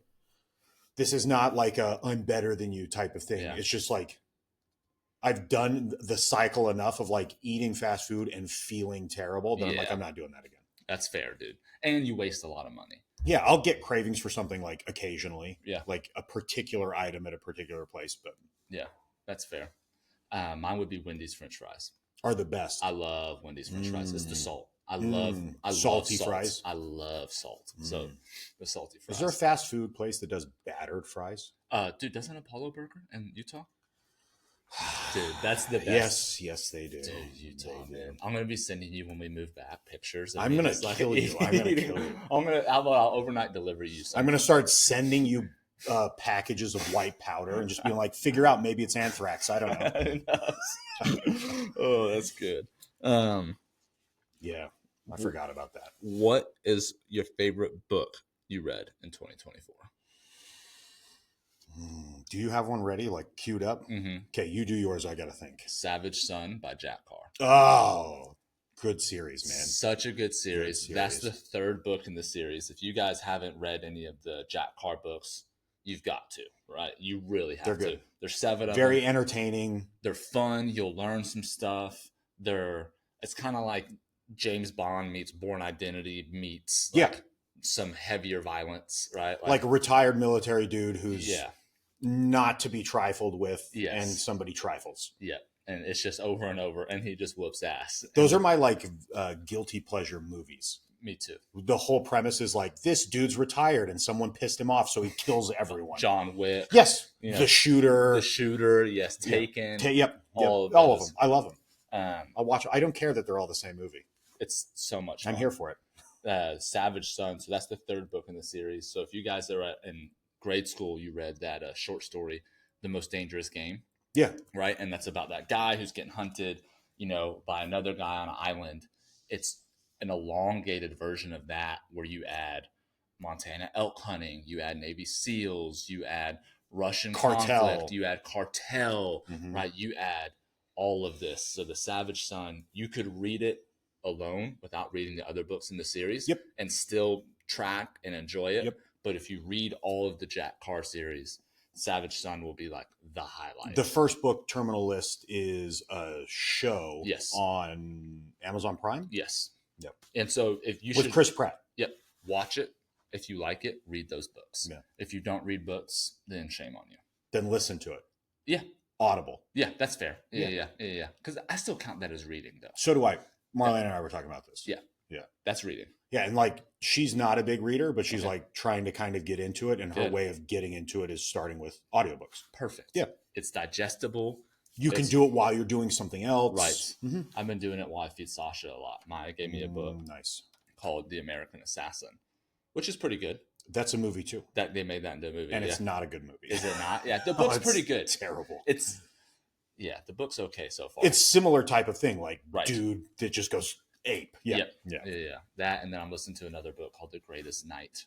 this is not like a I'm better than you type of thing. Yeah. It's just like, I've done the cycle enough of like eating fast food and feeling terrible that I'm like, I'm not doing that again. That's fair, dude. And you waste a lot of money. Yeah, I'll get cravings for something like occasionally. Yeah. Like a particular item at a particular place. But yeah, that's fair. Mine would be Wendy's French fries. Are the best. I love Wendy's French fries. It's the salt. I love salty salt. fries. I love salt. So the salty fries. Is there a fast food place that does battered fries? Dude, doesn't Apollo Burger in Utah? Dude, that's the Yes, best. yes, they do. Dude, Utah, man. I'm gonna be sending you when we move back pictures. I'm gonna kill you. I'm gonna kill you. How about I'll overnight deliver you something? I'm gonna start sending you packages of white powder and just being like, figure out maybe it's anthrax. I don't know. Oh, that's good. Yeah, I forgot about that. What is your favorite book you read in 2024? Do you have one ready, like queued up? Okay, you do yours. I gotta think. Savage Son by Jack Carr. Oh, good series, man. Such a good series. That's the third book in the series. If you guys haven't read any of the Jack Carr books, you've got to, right? You really have to. There's 7 of them. Very entertaining. They're fun. You'll learn some stuff. It's kind of like James Bond meets Bourne Identity meets some heavier violence, right? Like a retired military dude who's not to be trifled with, and somebody trifles. Yeah, and it's just over and over, and he just whoops ass. Those are my guilty pleasure movies. Me too. The whole premise is like, this dude's retired and someone pissed him off, so he kills everyone. John Wick. Yes. You know, the shooter. Yes. Taken. All of them. I love them. I'll watch. I don't care that they're all the same movie. It's so much fun. I'm here for it. Savage Son. So that's the third book in the series. So if you guys are in grade school, you read that short story, The Most Dangerous Game. Yeah. Right. And that's about that guy who's getting hunted, by another guy on an island. It's an elongated version of that where you add Montana elk hunting, you add Navy SEALs, you add Russian conflict, you add cartel, right? You add all of this. So the Savage Son, you could read it alone without reading the other books in the series and still track and enjoy it. But if you read all of the Jack Carr series, Savage Son will be like the highlight. The first book, Terminal List, is a show on Amazon Prime. Yes. Yep. And so if you with Chris Pratt. Yep. Watch it. If you like it, read those books. Yeah. If you don't read books, then shame on you. Then listen to it. Yeah. Audible. Yeah, that's fair. Yeah. Because I still count that as reading, though. So do I. Marlene and I were talking about this. Yeah. That's reading. Yeah, and she's not a big reader, but she's trying to kind of get into it, and her way of getting into it is starting with audiobooks. Perfect. Yeah. It's digestible. You can do it while you're doing something else. Right. Mm-hmm. I've been doing it while I feed Sasha a lot. Maya gave me a book called The American Assassin, which is pretty good. That's a movie too. That they made that into a movie. And it's not a good movie. Is it not? Yeah, the book's pretty good. Terrible. The book's okay so far. It's similar type of thing, dude that just goes ape. Yeah. That, and then I'm listening to another book called The Greatest Night,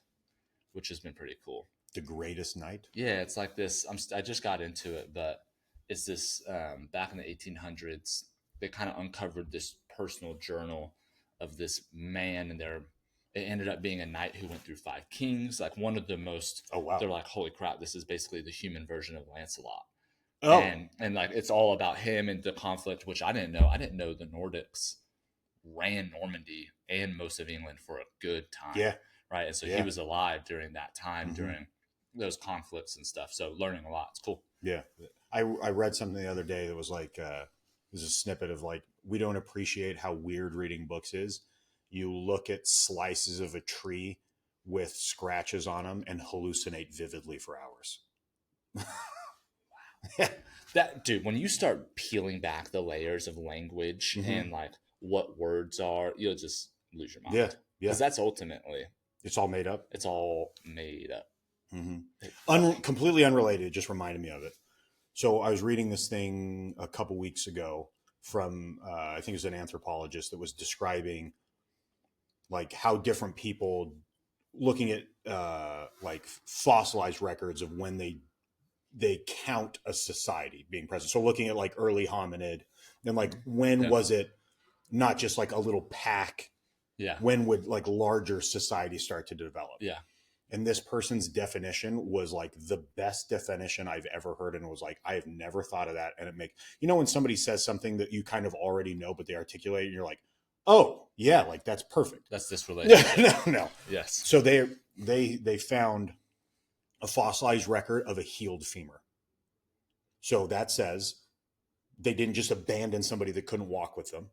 which has been pretty cool. The Greatest Night? Yeah, it's like this. I just got into it, but it's this back in the 1800s. They kind of uncovered this personal journal of this man, and it ended up being a knight who went through 5 kings. Like one of the most. Oh wow! They're like, holy crap! This is basically the human version of Lancelot. Oh, and it's all about him and the conflict, which I didn't know. I didn't know the Nordics ran Normandy and most of England for a good time. Yeah. Right. And so he was alive during that time, during those conflicts and stuff. So learning a lot. It's cool. Yeah. I read something the other day that was there's a snippet of we don't appreciate how weird reading books is. You look at slices of a tree with scratches on them and hallucinate vividly for hours. Wow. That dude, when you start peeling back the layers of language and what words are, you'll just lose your mind. Yeah. Because that's ultimately. It's all made up. It's all made up. Completely unrelated. It just reminded me of it. So I was reading this thing a couple weeks ago from, I think it was an anthropologist that was describing how different people looking at fossilized records of when they count a society being present. So looking at early hominid and when was it not just a little pack? Yeah. When would larger societies start to develop? Yeah. And this person's definition was the best definition I've ever heard. And it was I have never thought of that. And it when somebody says something that you kind of already know, but they articulate it, and you're like, oh yeah, that's perfect. That's this related. No. Yes. So they found a fossilized record of a healed femur. So that says they didn't just abandon somebody that couldn't walk with them.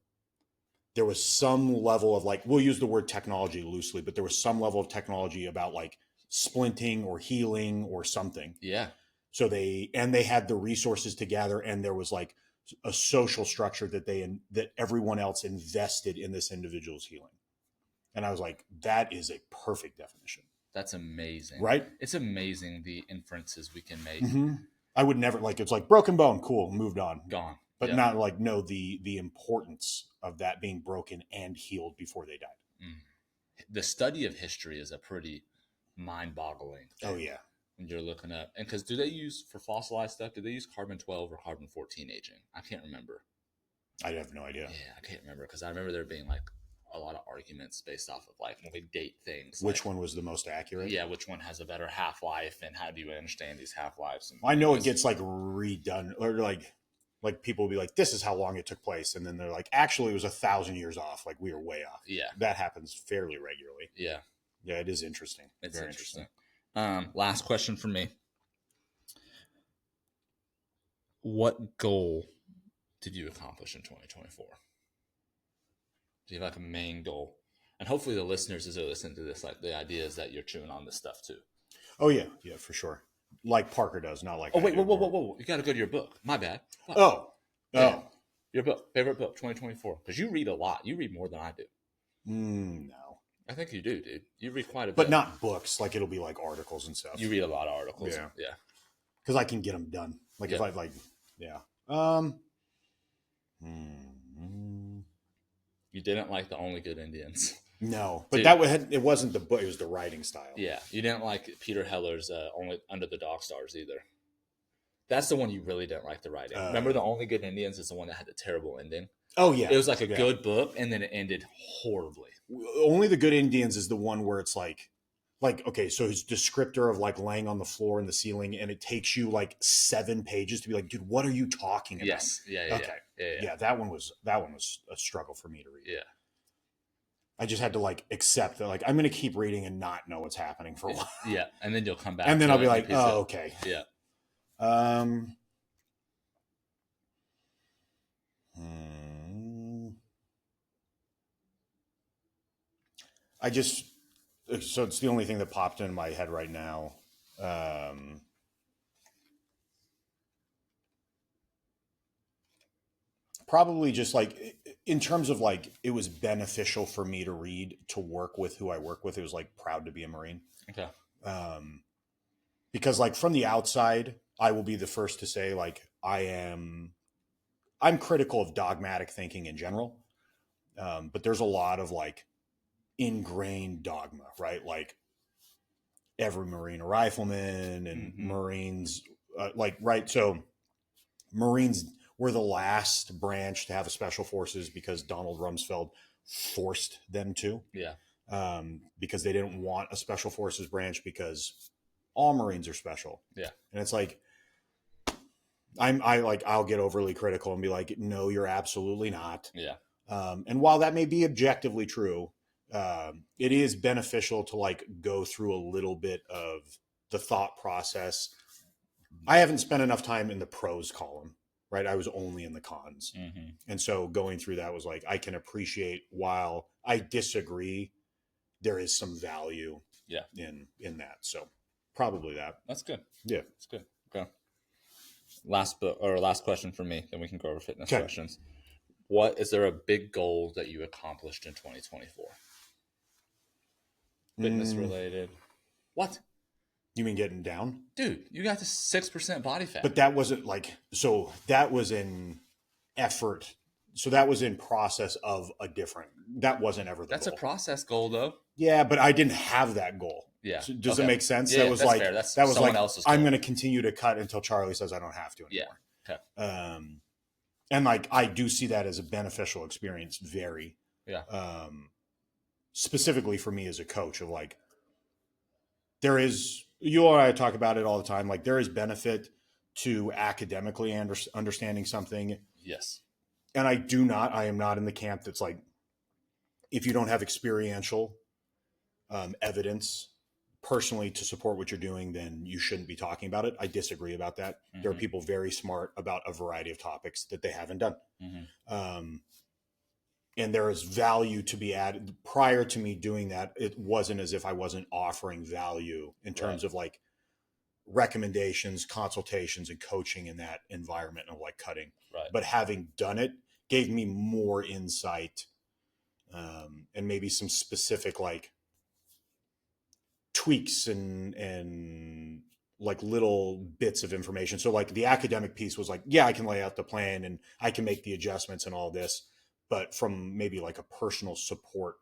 there was some level of like, we'll use the word technology loosely, but there was some level of technology about like splinting or healing or something. Yeah. So they had the resources to gather, and there was like a social structure that everyone else invested in this individual's healing. And I was like, that is a perfect definition. That's amazing. Right? It's amazing the inferences we can make. Mm-hmm. I would never like, it's like broken bone, cool, moved on. Gone. But not like, no, the importance of that being broken and healed before they died. The study of history is a pretty mind-boggling thing. Oh, yeah. When you're looking at, and because do they use, for fossilized stuff, do they use carbon-12 or carbon-14 aging? I can't remember. I have no idea. Yeah, I can't remember, because I remember there being like a lot of arguments based off of like when we date things. Which one was the most accurate? Yeah, which one has a better half-life, and how do you understand these half-lives? I know it gets like redone, or like people will be like, this is how long it took place, and then they're like, actually it was 1,000 years off, like we were way off. Yeah, that happens fairly regularly. Yeah, it is interesting. It's very interesting. Last question for me. What goal did you accomplish in 2024? Do you have like a main goal? And hopefully the listeners, as they listen to this, like the idea is that you're chewing on this stuff too. Oh yeah, for sure. Like Parker does, not like. Oh wait, whoa! You got to go to your book. My bad. What? Oh, your book, favorite book, 2024, because you read a lot. You read more than I do. No. I think you do, dude. You read quite a bit. But not books. Like, it'll be like articles and stuff. You read a lot of articles. Yeah. Because I can get them done. Like, if I like, yeah. You didn't like The Only Good Indians. No, but it wasn't the book. It was the writing style. Yeah. You didn't like Peter Heller's Only Under the Dog Stars either. That's the one you really didn't like the writing. Remember The Only Good Indians is the one that had the terrible ending? Oh, yeah. It was like a good book, and then it ended horribly. Only the Good Indians is the one where it's like, okay, so his descriptor of like laying on the floor in the ceiling, and it takes you like 7 pages to be like, dude, what are you talking about? Yes. Yeah. Okay. Yeah. That one was a struggle for me to read. Yeah. I just had to like accept that, like, I'm going to keep reading and not know what's happening for a while. Yeah. And then you'll come back. And then I'll be like, oh, okay. Yeah. So it's the only thing that popped into my head right now. Probably just like, in terms of like, it was beneficial for me to read, to work with who I work with. It was like proud to be a Marine. Okay. Because like from the outside, I will be the first to say like, I'm critical of dogmatic thinking in general. But there's a lot of like ingrained dogma, right? Like every Marine a rifleman, and Marines, right. So Marines were the last branch to have a special forces because Donald Rumsfeld forced them to. Yeah. Because they didn't want a special forces branch because all Marines are special. Yeah. And it's like, I'll get overly critical and be like, no, you're absolutely not. Yeah. And while that may be objectively true, it is beneficial to like go through a little bit of the thought process. I haven't spent enough time in the pros column, right? I was only in the cons. Mm-hmm. And so going through that was like, I can appreciate, while I disagree, there is some value in that. So probably that. That's good. Yeah. That's good. Okay. Last question for me, then we can go over fitness questions. Is there a big goal that you accomplished in 2024? Fitness related. What? You mean getting down? Dude, you got to 6% body fat. But that wasn't like, so that was in effort. So that was in process of that wasn't ever the That's goal. a process goal though. Yeah, but I didn't have that goal. Yeah. So does it make sense? Yeah, that was that's like, fair. That's that was someone like, else's goal. I'm going to continue to cut until Charlie says I don't have to anymore. Yeah. Okay. And like, I do see that as a beneficial experience. Very, specifically for me as a coach, of like, you and I talk about it all the time. Like, there is benefit to academically understanding something. Yes. And I am not in the camp that's like, if you don't have experiential evidence personally to support what you're doing, then you shouldn't be talking about it. I disagree about that. Mm-hmm. There are people very smart about a variety of topics that they haven't done. Mm-hmm. and there is value to be added. Prior to me doing that, it wasn't as if I wasn't offering value in terms of like recommendations, consultations, and coaching in that environment of like cutting. Right. But having done it gave me more insight, and maybe some specific like tweaks and like little bits of information. So like the academic piece was like, yeah, I can lay out the plan and I can make the adjustments and all this, but from maybe like a personal support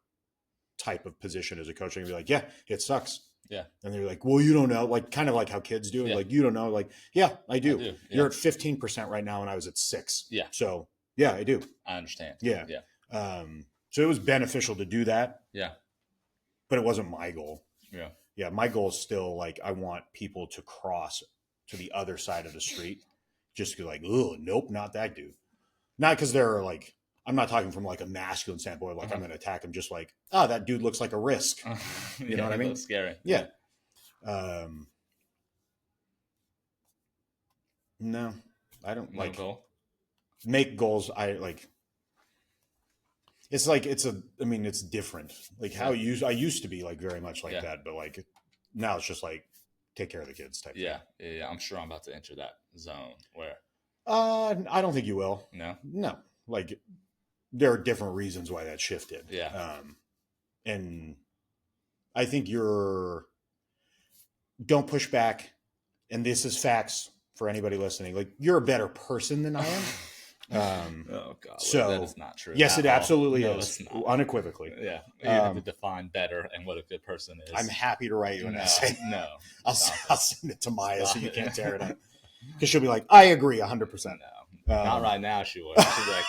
type of position as a coach, and be like, yeah, it sucks. Yeah. And they're like, well, you don't know, like kind of like how kids do. Yeah. Like, you don't know. Like, yeah, I do. Yeah. You're at 15% right now. And I was at 6. Yeah. So yeah, I do. I understand. Yeah. Yeah. So it was beneficial to do that. Yeah. But it wasn't my goal. Yeah. Yeah. My goal is still like, I want people to cross to the other side of the street. Just be like, oh, nope, not that dude. Not because they're like, I'm not talking from like a masculine standpoint, like I'm going to attack him, just like, oh, that dude looks like a risk. You know what I mean? Scary. Yeah. No, I don't like goal. Make goals. I like, it's like, it's different. Like how I used to be like very much like that, but like now it's just like take care of the kids type. Yeah. Yeah. I'm sure I'm about to enter that zone where. I don't think you will. No. Like there are different reasons why that shifted. Yeah. And I think don't push back. And this is facts for anybody listening. Like you're a better person than I am. Oh God! So that is not true. Yes, it absolutely no, is, unequivocally. Yeah, you have to define better and what a good person is. I'm happy to write you an essay. No, I'll send it to Maya so you can't tear it up. Because she'll be like, I agree 100%. No, not right now. She would. She's like,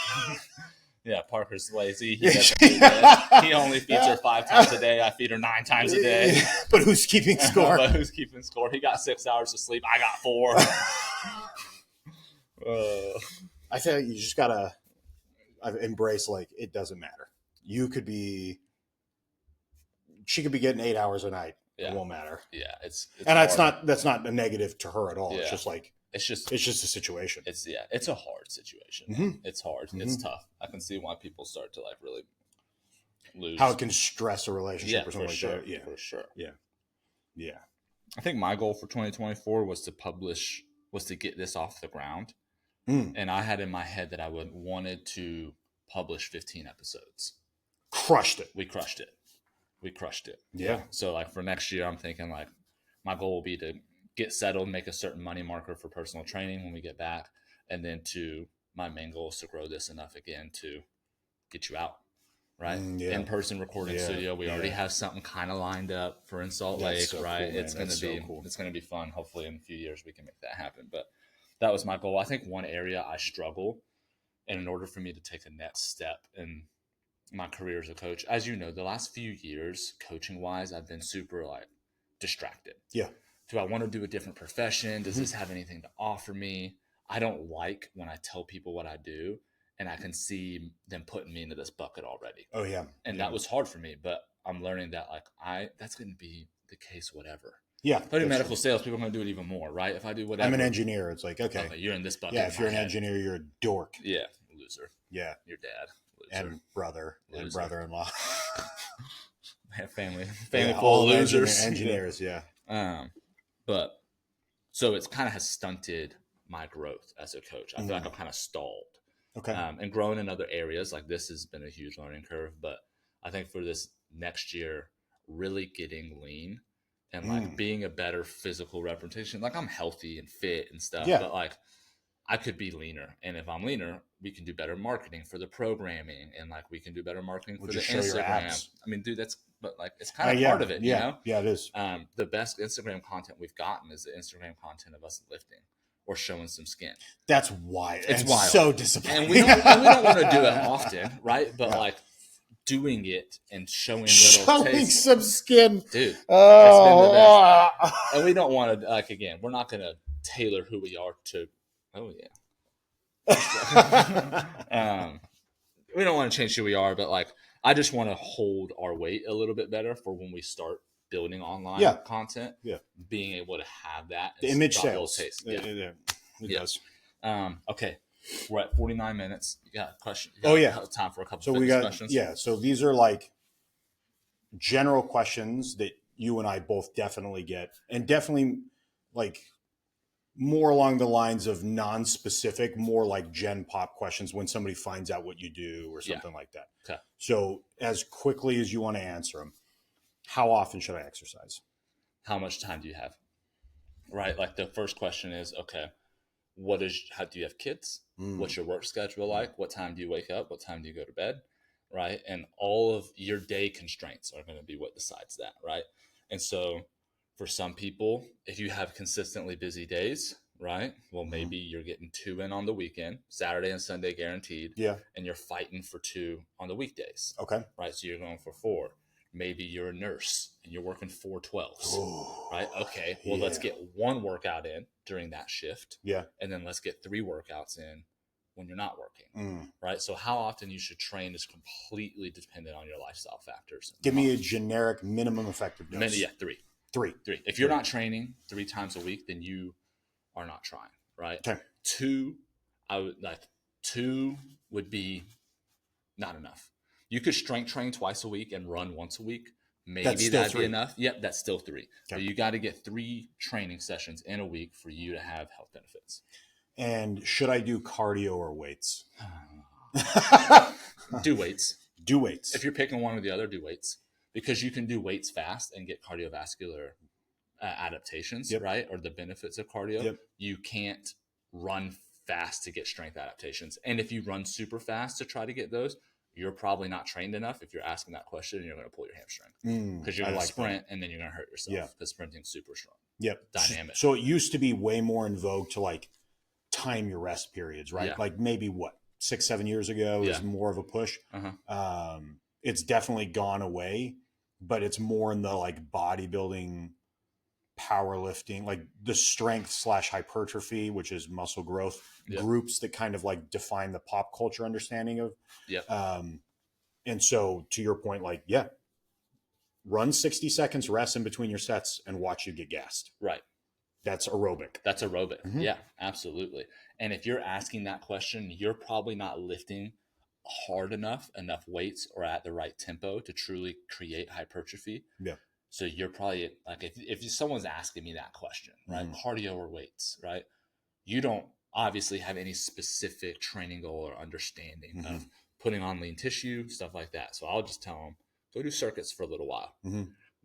yeah, Parker's lazy. He only feeds her 5 times a day. I feed her 9 times a day. But who's keeping score? He got 6 hours of sleep. I got 4. I feel like you just gotta embrace like it doesn't matter. She could be getting 8 hours a night. Yeah. It won't matter. Yeah, it's and that's not a negative to her at all. Yeah. It's just like it's just a situation. It's a hard situation. Mm-hmm. It's hard. Mm-hmm. It's tough. I can see why people start to like really lose. How it can stress a relationship or something like that. Yeah, for sure. Yeah. Yeah. I think my goal for 2024 was to get this off the ground. And I had in my head that I wanted to publish 15 episodes. Crushed it. We crushed it. Yeah. So like for next year, I'm thinking like my goal will be to get settled, make a certain money marker for personal training when we get back. And then my main goal is to grow this enough again to get you out. Right. In-person recording studio. We already have something kind of lined up for in Salt Lake, so right? Cool, it's going to be fun. Hopefully in a few years we can make that happen. But that was my goal. I think one area I struggle, and in order for me to take the next step in my career as a coach, as you know, the last few years, coaching wise, I've been super like distracted. Yeah. Do I want to do a different profession? Does this have anything to offer me? I don't like when I tell people what I do and I can see them putting me into this bucket already. Oh yeah. And that was hard for me, but I'm learning that like that's going to be the case, whatever. Yeah. If I do medical sales, people are going to do it even more, right? If I do whatever. I'm an engineer. It's like, okay, you're in this bucket. Yeah. If you're an engineer, you're a dork. Yeah. Loser. Yeah. Your dad. Loser. And brother. Loser. And brother-in-law. family full of losers. Engineers. Yeah. But so it's kind of has stunted my growth as a coach. I feel like I'm kind of stalled. Okay. And growing in other areas, like this has been a huge learning curve. But I think for this next year, really getting lean and like being a better physical representation. Like I'm healthy and fit and stuff, but like I could be leaner. And if I'm leaner, we can do better marketing for the programming and like we can do better marketing for the Instagram. I mean, dude, but like it's kind of part of it, you know? Yeah, it is. The best Instagram content we've gotten is the Instagram content of us lifting or showing some skin. That's why it's wild. So disappointing. And we don't want to do it often, right? But like doing it and showing some skin, dude. Oh, and we don't want to like again. We're not going to tailor who we are to. Oh yeah. We don't want to change who we are, but like I just want to hold our weight a little bit better for when we start building online content. Yeah, being able to have that the image sales. Yeah. It does. Okay. We're at 49 minutes. You got a question? You got Oh, yeah. time for a couple So fitness we got, questions? yeah. So these are like general questions that you and I both definitely get, and definitely like more along the lines of non-specific, more like gen pop questions when somebody finds out what you do or something like that. Okay. So as quickly as you want to answer them, how often should I exercise? How much time do you have? Right. Like the first question is, okay, how do you have kids? What's your work schedule like? What time do you wake up? What time do you go to bed? Right. And all of your day constraints are going to be what decides that. Right. And so for some people, if you have consistently busy days, right, well, maybe you're getting 2 in on the weekend, Saturday and Sunday guaranteed. Yeah. And you're fighting for 2 on the weekdays. Okay. Right. So you're going for 4. Maybe you're a nurse and you're working 4 12s. Right. Okay. Well, let's get 1 workout in during that shift. Yeah. And then let's get 3 workouts in when you're not working. Right. So how often you should train is completely dependent on your lifestyle factors. Give me a generic minimum effective dose. Yeah. 3. 3. If you're not training 3 times a week, then you are not trying. Right. Okay. 2, I would like 2 would be not enough. You could strength train twice a week and run once a week. Maybe that'd be enough. Yep, that's still 3. Okay. But you got to get 3 training sessions in a week for you to have health benefits. And should I do cardio or weights? Do weights. Do weights. If you're picking one or the other, do weights. Because you can do weights fast and get cardiovascular adaptations, right? Or the benefits of cardio. Yep. You can't run fast to get strength adaptations. And if you run super fast to try to get those, you're probably not trained enough if you're asking that question and you're going to pull your hamstring because you're going to sprint and then you're going to hurt yourself because sprinting's super strong. Yep. Dynamic. So it used to be way more in vogue to like time your rest periods, right? Yeah. Like maybe 6-7 years ago is more of a push. It's definitely gone away, but it's more in the like bodybuilding, powerlifting, like the strength / hypertrophy, which is muscle growth groups that kind of like define the pop culture understanding of. And so to your point, like, run 60 seconds, rest in between your sets and watch you get gassed. Right. That's aerobic. Yeah, absolutely. And if you're asking that question, you're probably not lifting hard enough weights or at the right tempo to truly create hypertrophy. Yeah. So you're probably like, if someone's asking me that question, right, cardio or weights, right, you don't obviously have any specific training goal or understanding of putting on lean tissue, stuff like that. So I'll just tell them, go do circuits for a little while.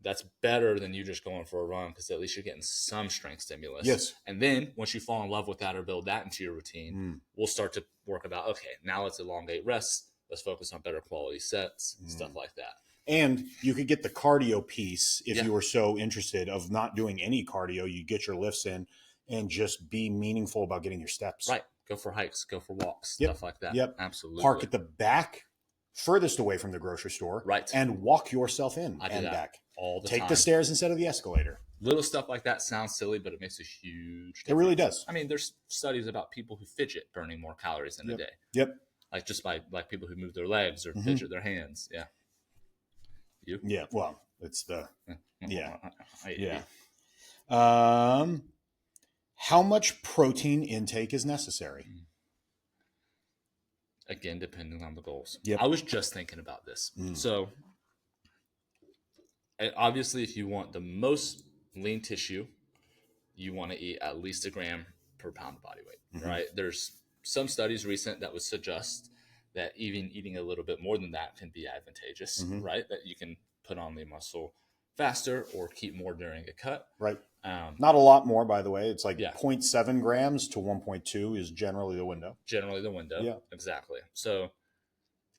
That's better than you just going for a run because at least you're getting some strength stimulus. Yes. And then once you fall in love with that or build that into your routine, we'll start to work about, okay, now let's elongate rests. Let's focus on better quality sets, stuff like that. And you could get the cardio piece if you were so interested of not doing any cardio. You get your lifts in and just be meaningful about getting your steps. Right. Go for hikes, go for walks, stuff like that. Yep. Absolutely. Park at the back, furthest away from the grocery store. Right. And walk yourself in and back. All the time. Take the stairs instead of the escalator. Little stuff like that sounds silly, but it makes a huge difference. It really does. I mean, there's studies about people who fidget burning more calories in a day. Yep. Like just by like people who move their legs or fidget their hands. Yeah. You? Yeah. Well, it's the Yeah. How much protein intake is necessary? Again, depending on the goals. Yep. I was just thinking about this. So obviously, if you want the most lean tissue, you want to eat at least 1 gram per pound of body weight, right? There's some studies recent that would suggest that even eating a little bit more than that can be advantageous, right? That you can put on the muscle faster or keep more during a cut. Right. Not a lot more, by the way. It's like 0.7 grams to 1.2 is generally the window. Yeah, exactly. So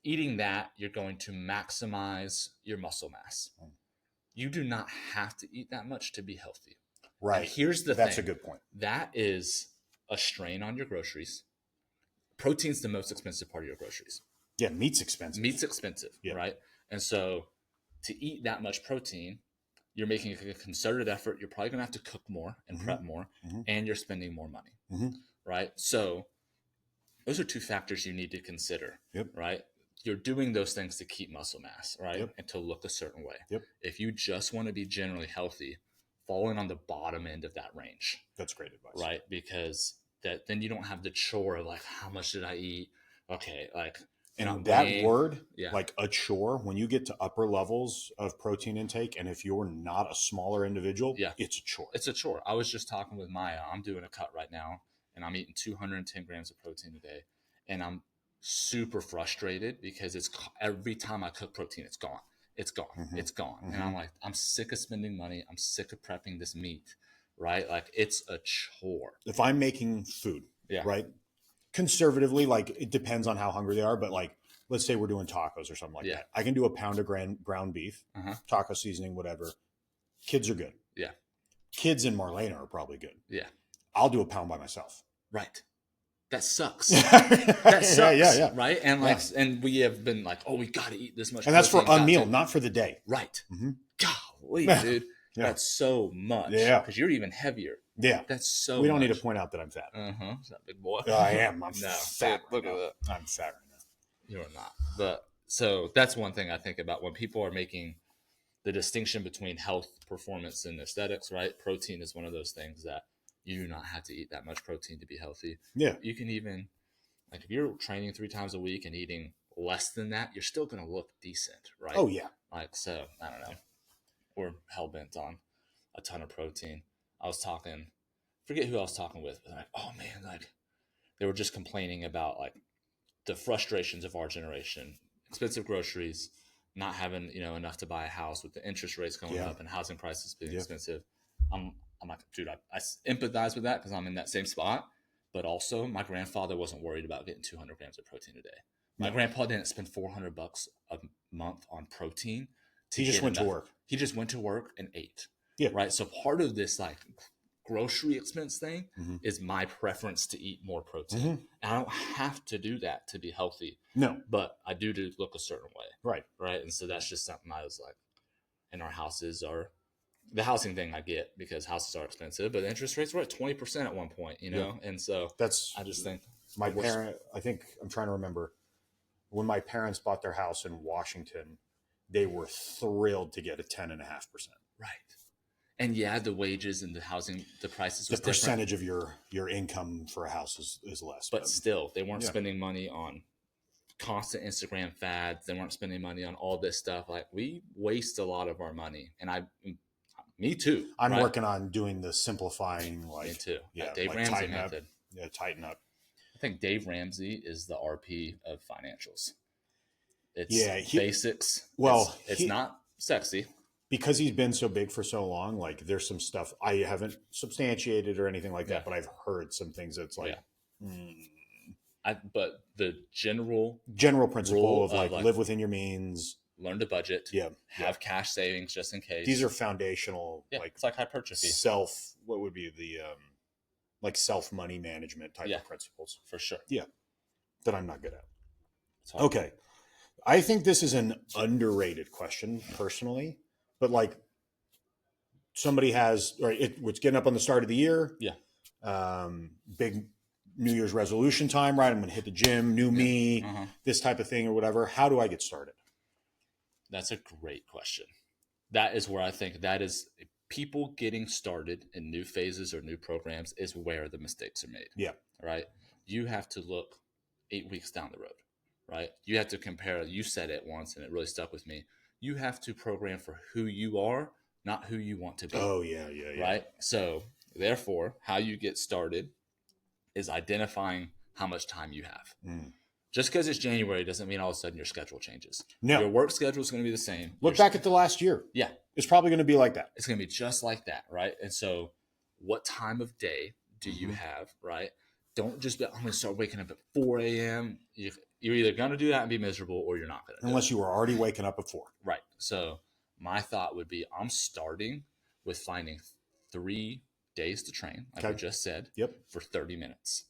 eating that, you're going to maximize your muscle mass. You do not have to eat that much to be healthy. Right. And here's the thing. That's a good point. That is a strain on your groceries. Protein's the most expensive part of your groceries. Yeah, meat's expensive. Right? And so to eat that much protein, you're making a concerted effort. You're probably going to have to cook more and prep more, and you're spending more money, right? So those are 2 factors you need to consider, right? You're doing those things to keep muscle mass, right? And to look a certain way. If you just want to be generally healthy, falling on the bottom end of that range. That's great advice. Right? Because that then you don't have the chore of like, how much did I eat? Okay, like, and that weighing. word, Yeah. like a chore, when you get to upper levels of protein intake, and if you're not a smaller individual, Yeah. it's a chore. It's a chore. I was just talking with Maya. I'm doing a cut right now, and I'm eating 210 grams of protein a day, and I'm super frustrated because it's every time I cook protein, it's gone. It's gone. Mhm. It's gone. Mhm. And I'm like, I'm sick of spending money. I'm sick of prepping this meat, right? Like, it's a chore. If I'm making food, Yeah. right, conservatively, like it depends on how hungry they are, but like let's say we're doing tacos or something like Yeah. that. I can do a pound of ground beef, Uh-huh. taco seasoning, whatever. Kids are good. Yeah. Kids in Marlena are probably good. Yeah. I'll do a pound by myself. Right. That sucks. That sucks. Yeah. Right. And like, and we have been like, oh, we got to eat this much. And that's for a meal, not for the day. Right. Mm-hmm. Golly, dude. Yeah. That's so much. Yeah. Because you're even heavier. Yeah. That's so We don't much. need to point out that I'm fat. Uh-huh. Is that big boy? I am. I'm No, fat. look at that. I'm fat right now. You're not. But so that's one thing I think about when people are making the distinction between health, performance, and aesthetics, right? Protein is one of those things that you do not have to eat that much protein to be healthy. Yeah. You can even, like, if you're training 3 times a week and eating less than that, you're still going to look decent, right? Oh, yeah. Like, so, I don't know. We're hell-bent on a ton of protein. I was talking, forget who I was talking with, but like, oh man, like, they were just complaining about like the frustrations of our generation, expensive groceries, not having, enough to buy a house with the interest rates going up and housing prices being expensive. I'm like, dude, I empathize with that because I'm in that same spot. But also, my grandfather wasn't worried about getting 200 grams of protein a day. My grandpa didn't spend $400 a month on protein. He just went to work. He just went to work and ate. Yeah. Right. So part of this like grocery expense thing is my preference to eat more protein. And I don't have to do that to be healthy. No. But I do to look a certain way. Right. Right. And so that's just something I was like, and our houses are, the housing thing I get because houses are expensive, but the interest rates were at 20% at one point, and so that's, I just think my parent, I think I'm trying to remember when my parents bought their house in Washington, they were thrilled to get a 10.5%. Right. And yeah, the wages and the housing, the prices, the percentage of your income for a house is less, but still they weren't spending money on constant Instagram fads. They weren't spending money on all this stuff. Like, we waste a lot of our money, and me too. I'm working on doing the simplifying, like, me too. Yeah, Dave like Ramsey method. Yeah, tighten up. I think Dave Ramsey is the RP of financials. It's basics. Well, it's not sexy because he's been so big for so long. Like, there's some stuff I haven't substantiated or anything like that, but I've heard some things that's like, but the general principle of like live within your means. Learn to budget. Have cash savings just in case. These are foundational. Like, it's like hypertrophy. What would be the like self money management type of principles for sure. Yeah, that I'm not good at. Okay, I think this is an underrated question personally, but like somebody has it's getting up on the start of the year. Yeah. Big New Year's resolution time, right? I'm going to hit the gym, new me, this type of thing or whatever. How do I get started? That's a great question. That is where I think that is people getting started in new phases or new programs is where the mistakes are made. Yeah. Right. You have to look 8 weeks down the road, right? You have to compare. You said it once and it really stuck with me. You have to program for who you are, not who you want to be. Oh, yeah. Right. So therefore, how you get started is identifying how much time you have. Just because it's January doesn't mean all of a sudden your schedule changes. No. Your work schedule is going to be the same. Look back at the last year. Yeah. It's probably going to be like that. It's going to be just like that, right? And so what time of day do you have, right? Don't just be, I'm going to start waking up at 4 a.m. You're either going to do that and be miserable or you're not going to. Unless you were already waking up at 4. Right. So my thought would be I'm starting with finding 3 days to train, like I just said, for 30 minutes.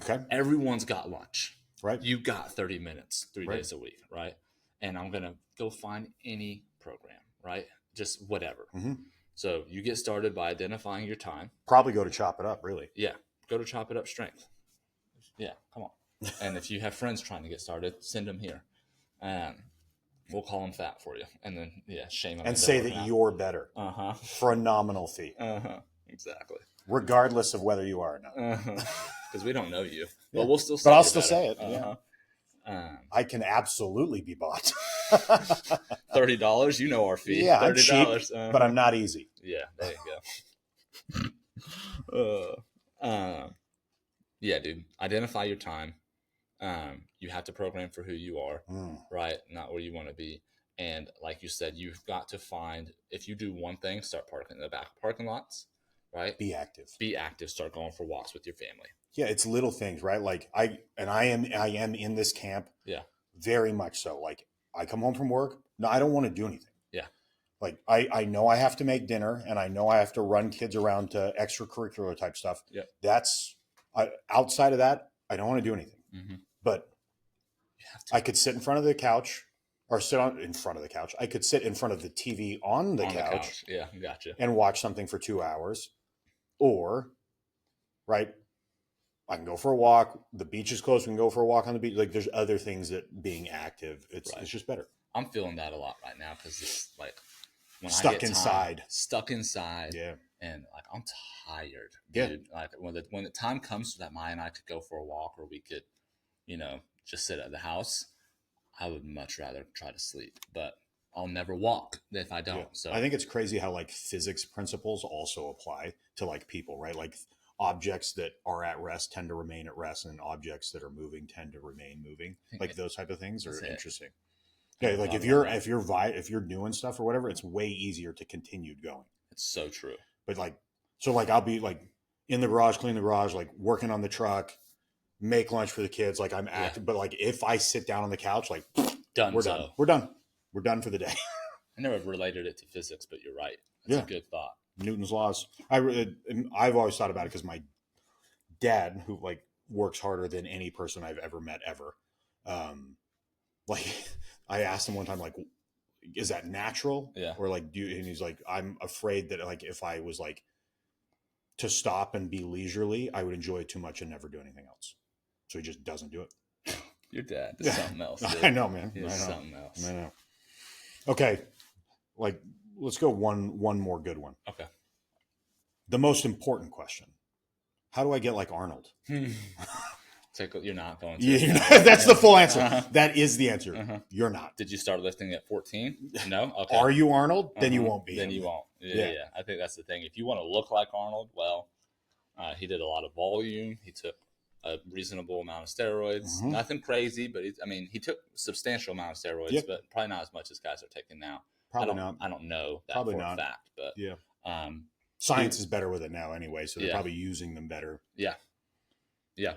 Okay. Everyone's got lunch. Right. You got 30 minutes, 3 days a week, right? And I'm going to go find any program, right? Just whatever. So you get started by identifying your time. Probably go to Chop It Up, really. Yeah. Go to Chop It Up Strength. Yeah. Come on. And if you have friends trying to get started, send them here. We'll call them fat for you. And then, shame them. And say that you're better. For a nominal fee. Exactly. regardless of whether you are or not. Because we don't know you, Yeah. but we'll still. But I'll still say it. Yeah. I can absolutely be bought. $30, you know our fee. Yeah, $30. I'm cheap, but I'm not easy. Yeah, there you go. Yeah, dude. Identify your time. You have to program for who you are, right? Not where you want to be. And like you said, you've got to find, if you do one thing, start parking in the back parking lots, right? Be active. Be active. Start going for walks with your family. Yeah, it's little things, right? Like I am in this camp. Yeah. Very much so. Like I come home from work. No, I don't want to do anything. Yeah. Like I know I have to make dinner and I know I have to run kids around to extracurricular type stuff. Yeah. Outside of that, I don't want to do anything. Mm-hmm. But I could sit in front of the couch or in front of the couch. I could sit in front of the TV on the couch. Yeah, gotcha. And watch something for 2 hours. Or, right, I can go for a walk. The beach is close. We can go for a walk on the beach. Like there's other things that being active, it's just better. I'm feeling that a lot right now because it's like when stuck I get inside. Yeah. And like I'm tired, Yeah. dude. Like when the time comes that Maya and I could go for a walk or we could, just sit at the house, I would much rather try to sleep. But I'll never walk if I don't. Yeah. So I think it's crazy how like physics principles also apply to like people, right? Like objects that are at rest tend to remain at rest, and objects that are moving tend to remain moving. Like those type of things are interesting. Okay, like if you're doing stuff or whatever, it's way easier to continue going. It's so true. But like I'll be like in the garage, clean the garage, like working on the truck, make lunch for the kids. Like I'm active, but like if I sit down on the couch, like done. We're done for the day. I never related it to physics, but you're right. That's a good thought. Newton's laws. I've always thought about it because my dad, who like works harder than any person I've ever met ever, like I asked him one time, like, is that natural? Yeah. Or like, and he's like, I'm afraid that like if I was like to stop and be leisurely, I would enjoy it too much and never do anything else. So he just doesn't do it. Your dad is something else. Dude. I know, man. He's something else. I know. Okay. Like, let's go one more good one. Okay. The most important question. How do I get like Arnold? You're not going to. Yeah, that's the full answer. Uh-huh. That is the answer. Uh-huh. You're not. Did you start lifting at 14? No? Okay. Are you Arnold? Then you won't be. Then you won't. Yeah. I think that's the thing. If you want to look like Arnold, well, he did a lot of volume. He took a reasonable amount of steroids. Mm-hmm. Nothing crazy, but he took a substantial amount of steroids, but probably not as much as guys are taking now. Probably not. I don't know that probably for not. a fact, but yeah. Science is better with it now anyway, so they're probably using them better. Yeah. Yeah.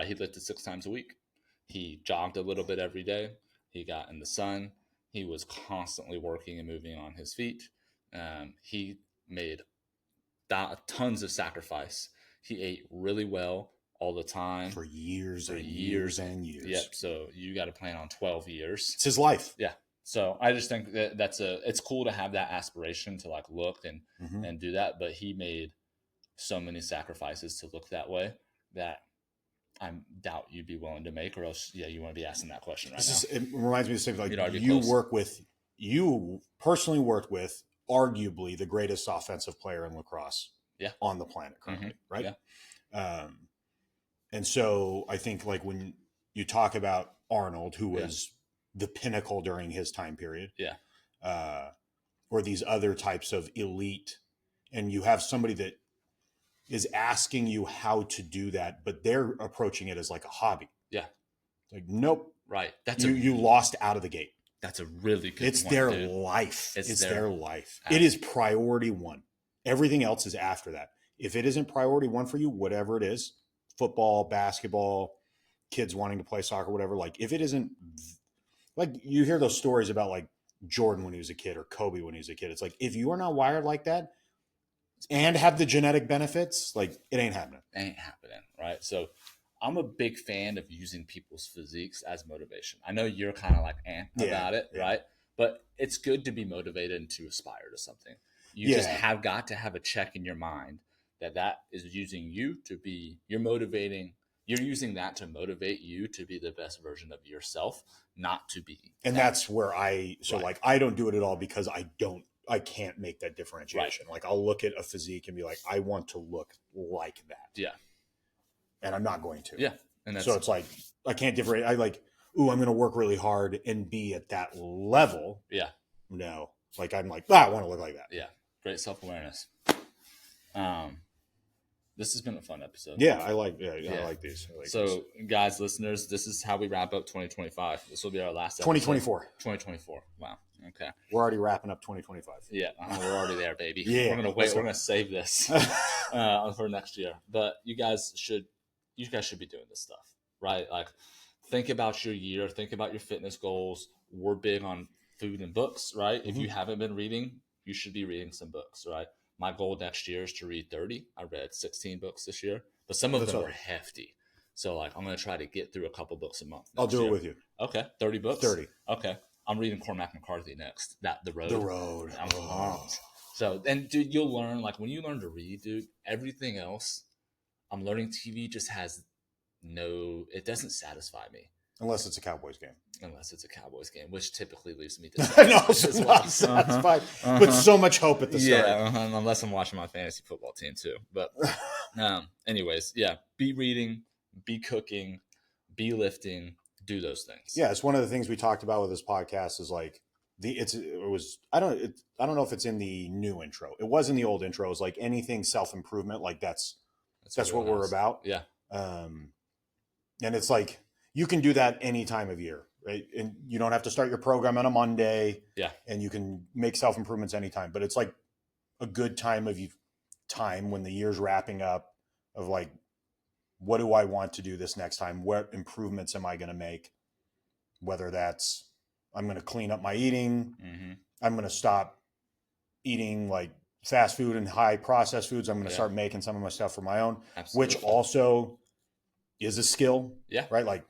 He lifted 6 times a week. He jogged a little bit every day. He got in the sun. He was constantly working and moving on his feet. He made tons of sacrifice. He ate really well all the time. For years and years and years. Yep. So you got to plan on 12 years. It's his life. Yeah. So I just think that it's cool to have that aspiration to like look and do that. But he made so many sacrifices to look that way that I doubt you'd be willing to make, or else, you want to be asking that question right now. It reminds me of the same, like you personally worked with arguably the greatest offensive player in lacrosse on the planet currently, right? Yeah. And so I think like when you talk about Arnold, who was the pinnacle during his time period, or these other types of elite, and you have somebody that is asking you how to do that, but they're approaching it as like a hobby. Yeah. Like, nope. Right. You lost out of the gate. That's a really good It's their life. It's their life. It is priority one. Everything else is after that. If it isn't priority one for you, whatever it is, football, basketball, kids wanting to play soccer, whatever, like if it isn't, like you hear those stories about like Jordan when he was a kid or Kobe when he was a kid. It's like, if you are not wired like that, and have the genetic benefits, like it ain't happening. Ain't happening, right? So I'm a big fan of using people's physiques as motivation. I know you're kind of like about it, right? But it's good to be motivated and to aspire to something. You just have got to have a check in your mind that is using you to be, you're using that to motivate you to be the best version of yourself, not to be. And that's where like I don't do it at all because I don't I can't make that differentiation. Like I'll look at a physique and be like, I want to look like that. Yeah. And I'm not going to. Yeah. And so it's like, I can't differentiate. I like, ooh, I'm going to work really hard and be at that level. Yeah. No. Like, I'm like, I want to look like that. Yeah. Great self-awareness. This has been a fun episode. Yeah, I like these. So, guys, listeners, this is how we wrap up 2025. This will be our last episode. 2024. 2024. Wow. Okay. We're already wrapping up 2025. Yeah, we're already there, baby. Yeah. We're gonna wait. We're gonna save this for next year. But you guys should be doing this stuff, right? Like, think about your year. Think about your fitness goals. We're big on food and books, right? Mm-hmm. If you haven't been reading, you should be reading some books, right? My goal next year is to read 30. I read 16 books this year, but some of them were hefty. So, like, I'm going to try to get through a couple books a month. I'll do it with you. Okay. 30 books? 30. Okay. I'm reading Cormac McCarthy next. The Road. The Road. So, and dude, you'll learn, like, when you learn to read, dude, everything else, I'm learning TV just has it doesn't satisfy me. Unless it's a Cowboys game. Which typically leaves me to no, it's not satisfied. But so much hope at the start. Yeah, unless I'm watching my fantasy football team too. But anyways, yeah, be reading, be cooking, be lifting, do those things. Yeah, it's one of the things we talked about with this podcast is like I don't know if it's in the new intro. It was in the old intro. It was like anything self-improvement, like that's what we're about. Yeah. And it's like you can do that any time of year, right? And you don't have to start your program on a Monday. Yeah. And you can make self-improvements anytime. But it's like a good time when the year's wrapping up of like, what do I want to do this next time? What improvements am I going to make? Whether that's I'm going to clean up my eating. Mm-hmm. I'm going to stop eating like fast food and high processed foods. I'm going to start making some of my stuff for my own, which also is a skill. Yeah. Right. Like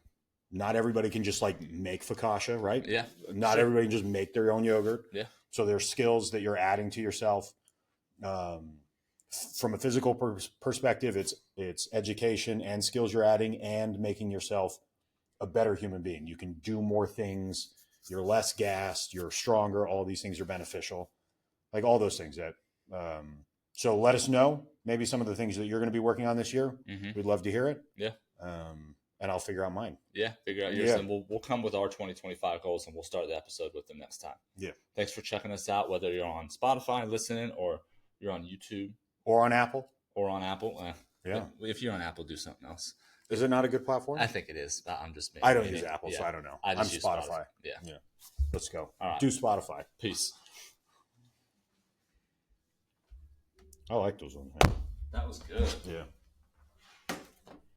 not everybody can just like make focaccia, right? Yeah. Not everybody can just make their own yogurt. Yeah. So there's skills that you're adding to yourself. From a physical perspective, it's education and skills you're adding and making yourself a better human being. You can do more things. You're less gassed. You're stronger. All these things are beneficial. Like all those things that, so let us know maybe some of the things that you're going to be working on this year. Mm-hmm. We'd love to hear it. Yeah. And I'll figure out mine. Yeah. Figure out yours. Yeah. And we'll come with our 2025 goals and we'll start the episode with them next time. Yeah. Thanks for checking us out, whether you're on Spotify listening or you're on YouTube. Or on Apple. Yeah. If you're on Apple, do something else. Is it not a good platform? I think it is. I'm just I don't use Apple, so I don't know. I'm Spotify. Yeah. Let's go. All right. Do Spotify. Peace. I like those ones. That was good. Yeah.